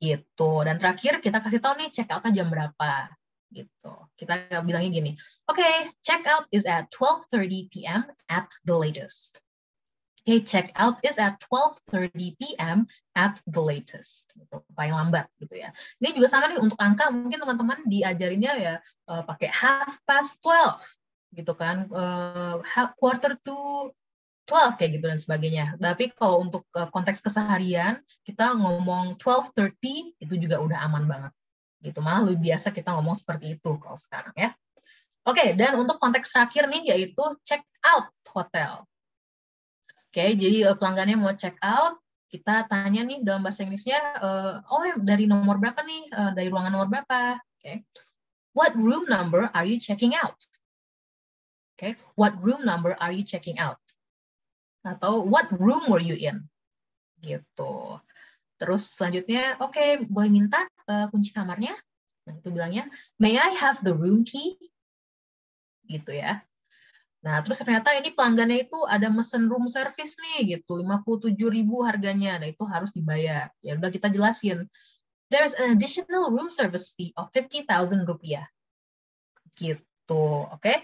[SPEAKER 2] Gitu. Dan terakhir kita kasih tahu nih check out-nya jam berapa. Gitu. Kita bilangnya gini. Okay, check out is at 12:30 p.m. at the latest. Okay, check out is at 12:30 p.m. at the latest. Gitu, paling lambat gitu ya. Ini juga sama nih untuk angka, mungkin teman-teman diajarinnya ya pakai 12:30 gitu kan, 11:45 kayak gitu dan sebagainya. Tapi kalau untuk konteks keseharian kita ngomong 12:30 itu juga udah aman banget. Gitu, malah lebih biasa kita ngomong seperti itu kalau sekarang ya. Oke, dan untuk konteks terakhir nih yaitu check out hotel. Oke, jadi pelanggannya mau check out, kita tanya nih dalam bahasa Inggrisnya, dari nomor berapa nih, dari ruangan nomor berapa? Oke, what room number are you checking out? Oke, what room number are you checking out? Atau what room were you in? Gitu. Terus selanjutnya, oke, boleh minta kunci kamarnya? Nah, itu bilangnya, may I have the room key? Gitu ya. Nah, terus ternyata ini pelanggannya itu ada mesen room service nih, gitu, 57.000 harganya, nah itu harus dibayar. Ya udah kita jelasin. There's an additional room service fee of 50,000 rupiah. Gitu, oke.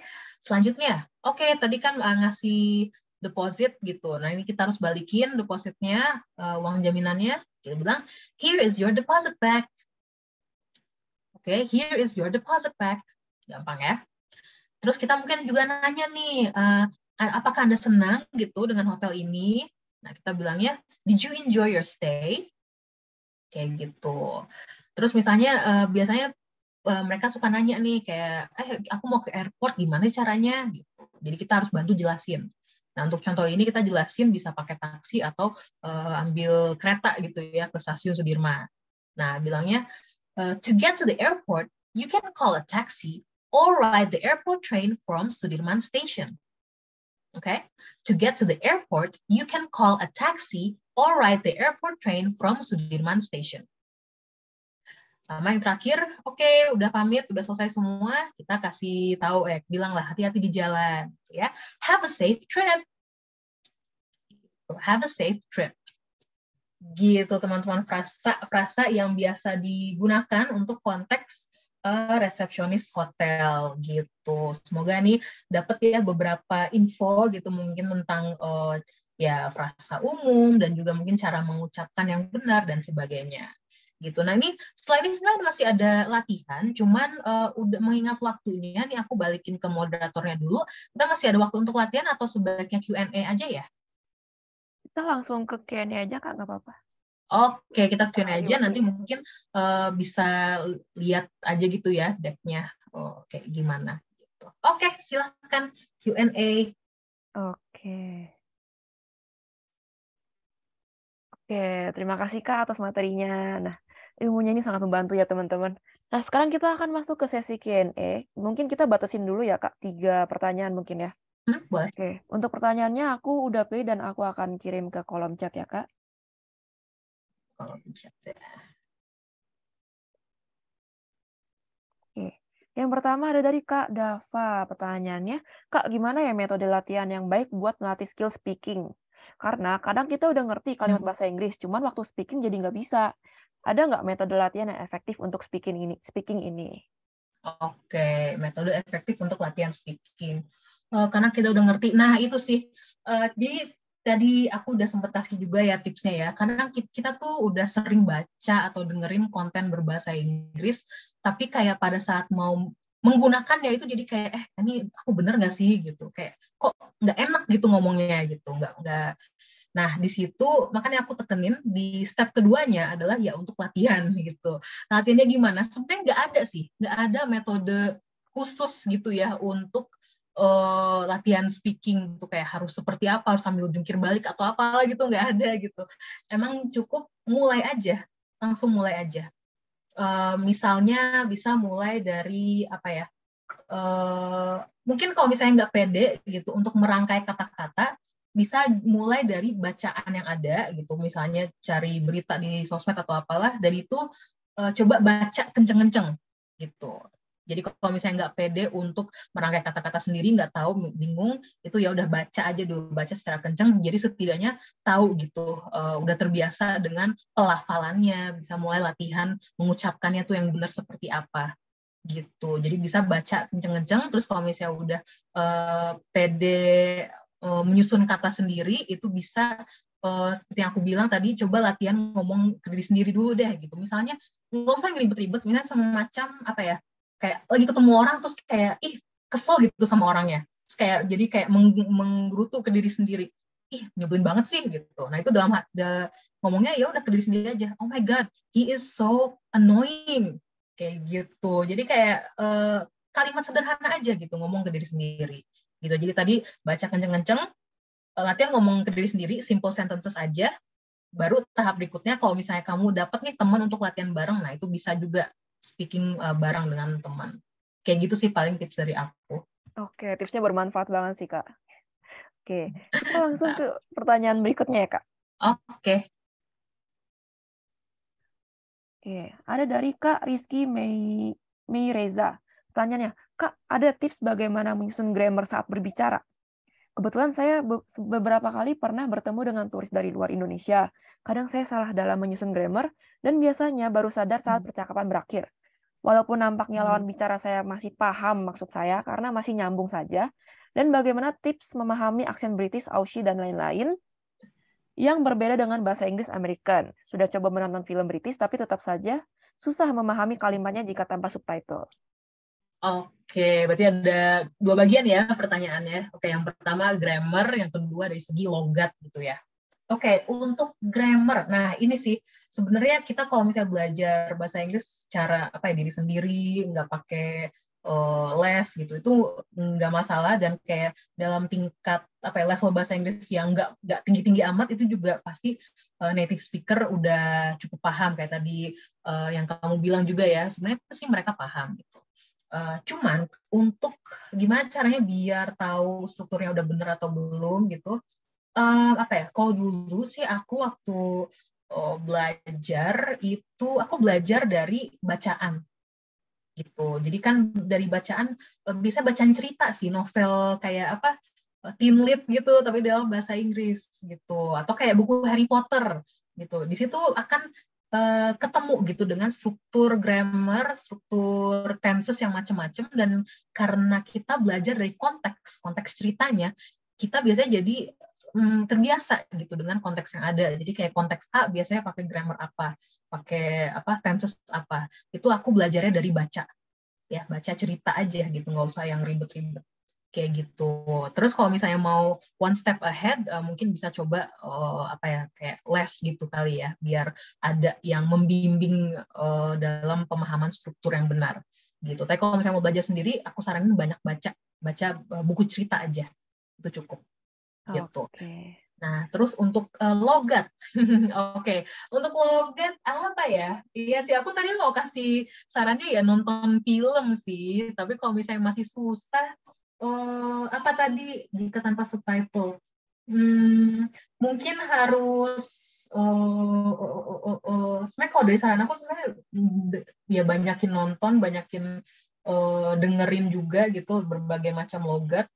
[SPEAKER 2] Selanjutnya, oke, tadi kan ngasih deposit gitu. Nah, ini kita harus balikin depositnya, uang jaminannya. Kita bilang, here is your deposit back. Oke, here is your deposit back. Gampang ya. Terus kita mungkin juga nanya nih, apakah Anda senang gitu dengan hotel ini? Nah, kita bilangnya, did you enjoy your stay? Kayak gitu. Terus misalnya, biasanya mereka suka nanya nih, kayak, aku mau ke airport, gimana caranya? Gitu. Jadi kita harus bantu jelasin. Nah, untuk contoh ini kita jelasin bisa pakai taksi atau ambil kereta gitu ya ke stasiun Sudirman. Nah, bilangnya, to get to the airport, you can call a taxi or ride the airport train from Sudirman Station. Okay? To get to the airport, you can call a taxi or ride the airport train from Sudirman Station. Sama yang terakhir, oke, udah pamit, udah selesai semua, kita kasih tahu, bilanglah hati-hati di jalan, ya. Have a safe trip. Have a safe trip. Gitu, teman-teman, frasa yang biasa digunakan untuk konteks resepsionis hotel gitu. Semoga nih dapat ya beberapa info gitu mungkin tentang ya frasa umum dan juga mungkin cara mengucapkan yang benar dan sebagainya. Gitu. Nah ini setelah ini sebenarnya masih ada latihan, cuman udah mengingat waktunya nih aku balikin ke moderatornya dulu. Udah masih ada waktu untuk latihan atau sebaiknya Q&A aja ya?
[SPEAKER 1] Kita langsung ke Q&A aja Kak, nggak apa-apa.
[SPEAKER 2] Oke, kita Q&A aja.
[SPEAKER 1] Reward
[SPEAKER 2] Nanti
[SPEAKER 1] ya.
[SPEAKER 2] mungkin bisa lihat aja gitu ya deck-nya. Oke, gimana gitu. Oke, silahkan Q&A.
[SPEAKER 1] Oke. Oke, terima kasih Kak atas materinya. Nah, ilmunya ini sangat membantu ya teman-teman. Nah, sekarang kita akan masuk ke sesi Q&A. Mungkin kita batasin dulu ya Kak, 3 pertanyaan mungkin ya.
[SPEAKER 2] Boleh.
[SPEAKER 1] Oke, untuk pertanyaannya aku udah pilih dan aku akan kirim ke kolom chat ya Kak.
[SPEAKER 2] Kalau bisa.
[SPEAKER 1] Oke, yang pertama ada dari Kak Dava. Pertanyaannya, Kak gimana ya metode latihan yang baik buat melatih skill speaking? Karena kadang kita udah ngerti kalimat bahasa Inggris, cuman waktu speaking jadi nggak bisa. Ada nggak metode latihan yang efektif untuk speaking ini?
[SPEAKER 2] Oke, metode efektif untuk latihan speaking. Karena kita udah ngerti. Nah, itu sih. Jadi tadi aku udah sempet kasih juga ya tipsnya ya. Karena kita tuh udah sering baca atau dengerin konten berbahasa Inggris, tapi kayak pada saat mau menggunakannya itu jadi kayak, ini aku bener nggak sih gitu. Kayak kok nggak enak gitu ngomongnya gitu. Nggak. Nah, di situ makanya aku tekenin di step keduanya adalah ya untuk latihan gitu. Latihannya gimana? Sebenarnya nggak ada metode khusus gitu ya untuk latihan speaking tuh kayak harus seperti apa, harus sambil jungkir balik atau apa gitu, nggak ada gitu. Emang cukup mulai aja, langsung mulai aja. Misalnya bisa mulai dari apa ya? Mungkin kalau misalnya nggak pede gitu untuk merangkai kata-kata, bisa mulai dari bacaan yang ada gitu, misalnya cari berita di sosmed atau apalah, dan itu coba baca kenceng-kenceng gitu. Jadi kalau misalnya nggak pede untuk merangkai kata-kata sendiri, nggak tahu, bingung, itu ya udah baca aja dulu, baca secara kenceng. Jadi setidaknya tahu gitu, udah terbiasa dengan pelafalannya, bisa mulai latihan mengucapkannya tuh yang benar seperti apa gitu. Jadi bisa baca kenceng-kenceng, terus kalau misalnya udah pede menyusun kata sendiri, itu bisa seperti yang aku bilang tadi, coba latihan ngomong ke diri sendiri dulu deh gitu. Misalnya nggak usah ribet-ribet, misalnya semacam apa ya, kayak lagi ketemu orang terus kayak kesel gitu sama orangnya, terus kayak jadi kayak menggerutu ke diri sendiri, nyebelin banget sih gitu. Nah itu dalam ngomongnya ya udah ke diri sendiri aja, oh my god, he is so annoying, kayak gitu. Jadi kayak kalimat sederhana aja gitu, ngomong ke diri sendiri gitu. Jadi tadi baca kenceng-kenceng, latihan ngomong ke diri sendiri, simple sentences aja. Baru tahap berikutnya kalau misalnya kamu dapat nih teman untuk latihan bareng, nah itu bisa juga speaking bareng dengan teman. Kayak gitu sih paling tips dari aku.
[SPEAKER 1] Oke, tipsnya bermanfaat banget sih Kak. Oke, kita langsung ke pertanyaan berikutnya ya Kak.
[SPEAKER 2] Oke.
[SPEAKER 1] Oke, ada dari Kak Rizky Mei Reza. Pertanyaannya, Kak, ada tips bagaimana menyusun grammar saat berbicara? Kebetulan saya beberapa kali pernah bertemu dengan turis dari luar Indonesia. Kadang saya salah dalam menyusun grammar, dan biasanya baru sadar saat percakapan berakhir. Walaupun nampaknya lawan bicara saya masih paham maksud saya, karena masih nyambung saja. Dan bagaimana tips memahami aksen British, Aussie, dan lain-lain yang berbeda dengan bahasa Inggris American. Sudah coba menonton film British, tapi tetap saja susah memahami kalimatnya jika tanpa subtitle.
[SPEAKER 2] Oke, berarti ada 2 bagian ya pertanyaannya. Oke, yang pertama grammar, yang kedua dari segi logat gitu ya. Oke, untuk grammar, nah ini sih sebenarnya kita kalau misalnya belajar bahasa Inggris secara apa ya, diri sendiri, nggak pakai les gitu, itu nggak masalah, dan kayak dalam tingkat apa ya, level bahasa Inggris yang nggak tinggi-tinggi amat, itu juga pasti native speaker udah cukup paham, kayak tadi yang kamu bilang juga ya, sebenarnya sih mereka paham gitu. Cuman untuk gimana caranya biar tahu strukturnya udah bener atau belum gitu, apa ya, kalau dulu sih aku waktu belajar itu aku belajar dari bacaan gitu. Jadi kan dari bacaan, bisa bacaan cerita sih, novel kayak apa, teen lit gitu tapi dalam bahasa Inggris gitu, atau kayak buku Harry Potter gitu. Di situ akan ketemu gitu dengan struktur grammar, struktur tenses yang macam-macam, dan karena kita belajar dari konteks ceritanya, kita biasanya jadi terbiasa gitu dengan konteks yang ada. Jadi kayak konteks A biasanya pakai grammar apa, pakai tenses apa. Itu aku belajarnya dari baca, ya baca cerita aja gitu, nggak usah yang ribet-ribet kayak gitu. Terus kalau misalnya mau one step ahead, mungkin bisa coba kayak les gitu kali ya, biar ada yang membimbing dalam pemahaman struktur yang benar gitu. Tapi kalau misalnya mau belajar sendiri, aku saranin banyak baca buku cerita aja, itu cukup gitu.
[SPEAKER 1] Oke.
[SPEAKER 2] Nah, terus untuk logat, oke, untuk logat apa ya? Iya sih, aku tadi mau kasih sarannya ya nonton film sih. Tapi kalau misalnya masih susah, apa tadi jika tanpa subtitle? Mungkin harus sebenarnya kalau dari saran aku sebenarnya ya banyakin nonton, banyakin dengerin juga gitu berbagai macam logat.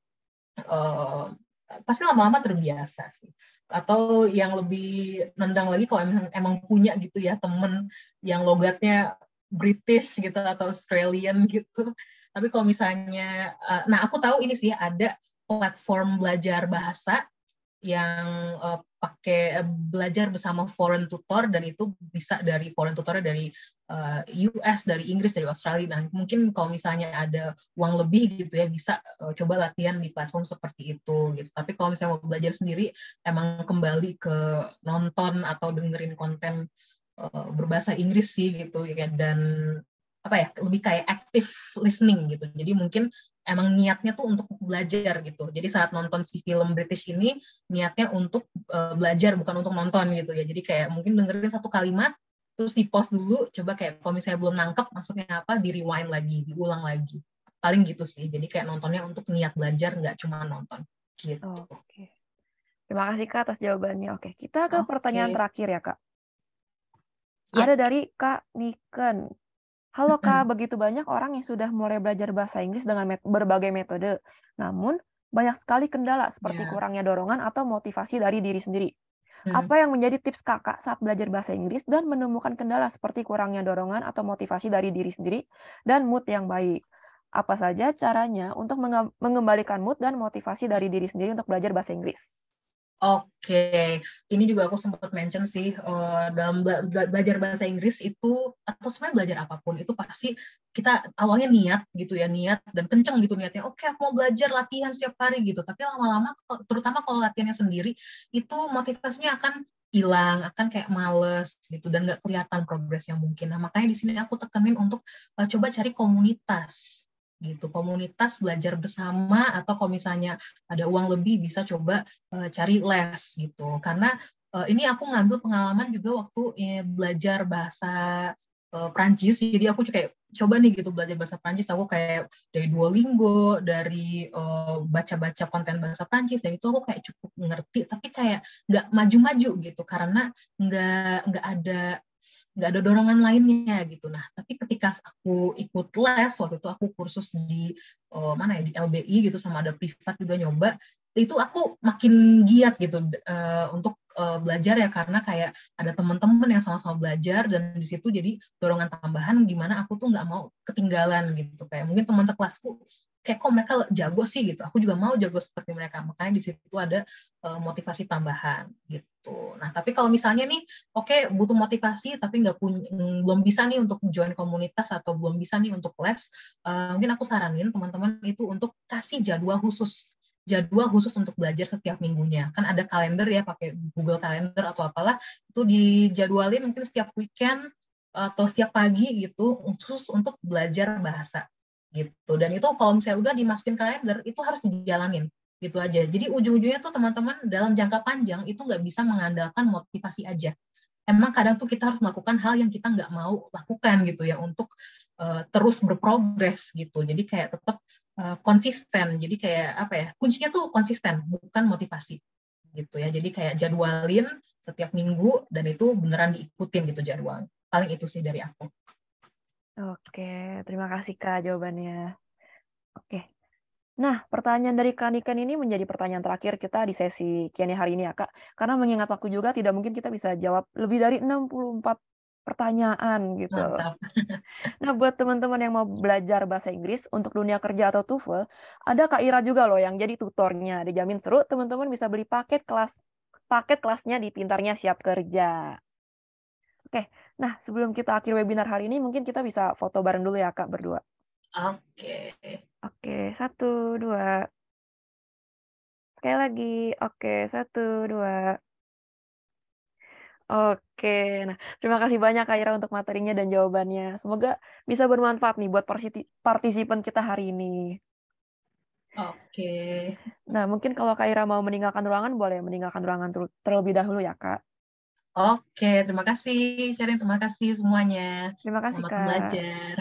[SPEAKER 2] Pasti lama-lama terbiasa sih. Atau yang lebih nendang lagi kalau emang punya gitu ya temen yang logatnya British gitu atau Australian gitu. Tapi kalau misalnya, nah aku tahu ini sih ada platform belajar bahasa yang pakai belajar bersama foreign tutor, dan itu bisa dari foreign tutornya dari US, dari Inggris, dari Australia. Nah, mungkin kalau misalnya ada uang lebih gitu ya, bisa coba latihan di platform seperti itu gitu. Tapi kalau misalnya mau belajar sendiri, emang kembali ke nonton atau dengerin konten berbahasa Inggris sih gitu ya, dan lebih kayak active listening gitu. Jadi mungkin emang niatnya tuh untuk belajar gitu. Jadi saat nonton si film British ini niatnya untuk belajar, bukan untuk nonton gitu ya. Jadi kayak mungkin dengerin satu kalimat, terus di pause dulu, coba kayak kalau misalnya belum nangkep maksudnya apa, di rewind lagi, diulang lagi. Paling gitu sih. Jadi kayak nontonnya untuk niat belajar, nggak cuma nonton gitu.
[SPEAKER 1] Oke. Terima kasih Kak atas jawabannya. Oke, kita ke pertanyaan terakhir ya Kak.
[SPEAKER 2] Ya.
[SPEAKER 1] Ada dari Kak Niken. Halo Kak, begitu banyak orang yang sudah mulai belajar bahasa Inggris dengan berbagai metode. Namun, banyak sekali kendala seperti kurangnya dorongan atau motivasi dari diri sendiri. Apa yang menjadi tips Kakak saat belajar bahasa Inggris dan menemukan kendala seperti kurangnya dorongan atau motivasi dari diri sendiri dan mood yang baik? Apa saja caranya untuk mengembalikan mood dan motivasi dari diri sendiri untuk belajar bahasa Inggris?
[SPEAKER 2] Oke, ini juga aku sempat mention sih, dalam belajar bahasa Inggris itu, atau sebenarnya belajar apapun, itu pasti kita awalnya niat gitu ya, niat dan kenceng gitu niatnya, oke aku mau belajar latihan setiap hari gitu, tapi lama-lama, terutama kalau latihannya sendiri, itu motivasinya akan hilang, akan kayak males gitu, dan nggak kelihatan progres yang mungkin. Nah, makanya di sini aku tekenin untuk coba cari komunitas gitu, komunitas belajar bersama, atau kalau misalnya ada uang lebih bisa coba cari les gitu. Karena ini aku ngambil pengalaman juga waktu belajar bahasa Prancis. Jadi aku kayak coba nih gitu belajar bahasa Prancis. Aku kayak dari Duolingo, dari baca-baca konten bahasa Prancis, dan itu aku kayak cukup ngerti. Tapi kayak nggak maju-maju gitu karena nggak ada dorongan lainnya gitu. Nah, tapi ketika aku ikut les, waktu itu aku kursus di di LBI gitu, sama ada privat juga nyoba, itu aku makin giat gitu untuk belajar ya, karena kayak ada teman-teman yang sama-sama belajar, dan di situ jadi dorongan tambahan gimana aku tuh nggak mau ketinggalan gitu. Kayak mungkin teman sekelasku kayak kok mereka jago sih gitu, aku juga mau jago seperti mereka, makanya di situ ada motivasi tambahan gitu. Nah, tapi kalau misalnya nih oke, butuh motivasi tapi belum bisa nih untuk join komunitas atau belum bisa nih untuk les, mungkin aku saranin teman-teman itu untuk kasih jadwal khusus untuk belajar setiap minggunya. Kan ada kalender ya, pakai Google Calendar atau apalah, itu dijadwalin mungkin setiap weekend atau setiap pagi gitu, khusus untuk belajar bahasa gitu. Dan itu kalau misalnya udah dimasukin kalender, itu harus dijalanin gitu aja. Jadi ujung-ujungnya tuh teman-teman dalam jangka panjang itu nggak bisa mengandalkan motivasi aja. Emang kadang tuh kita harus melakukan hal yang kita nggak mau lakukan gitu ya, untuk terus berprogres gitu. Jadi kayak tetap konsisten. Jadi kayak kuncinya tuh konsisten, bukan motivasi gitu ya. Jadi kayak jadwalin setiap minggu, dan itu beneran diikutin gitu jadwalnya. Paling itu sih dari aku.
[SPEAKER 1] Oke, terima kasih Kak jawabannya. Oke. Nah, pertanyaan dari Kak Niken ini menjadi pertanyaan terakhir kita di sesi Q&A hari ini ya, Kak. Karena mengingat waktu juga, tidak mungkin kita bisa jawab lebih dari 64 pertanyaan gitu.
[SPEAKER 2] Mantap.
[SPEAKER 1] Nah, buat teman-teman yang mau belajar bahasa Inggris untuk dunia kerja atau TOEFL, ada Kak Ira juga loh yang jadi tutornya. Dijamin seru, teman-teman bisa beli paket kelasnya di Pintarnya Siap Kerja. Oke, nah sebelum kita akhir webinar hari ini, mungkin kita bisa foto bareng dulu ya Kak berdua.
[SPEAKER 2] Oke.
[SPEAKER 1] Oke, 1, 2. Sekali lagi. Oke, 1, 2. Oke, nah terima kasih banyak Kak Ira untuk materinya dan jawabannya. Semoga bisa bermanfaat nih buat partisipan kita hari ini.
[SPEAKER 2] Oke.
[SPEAKER 1] Nah, mungkin kalau Kak Ira mau meninggalkan ruangan, boleh meninggalkan ruangan terlebih dahulu ya Kak.
[SPEAKER 2] Oke, terima kasih sharing, terima kasih semuanya.
[SPEAKER 1] Terima kasih
[SPEAKER 2] Selamat
[SPEAKER 1] Kak.
[SPEAKER 2] belajar.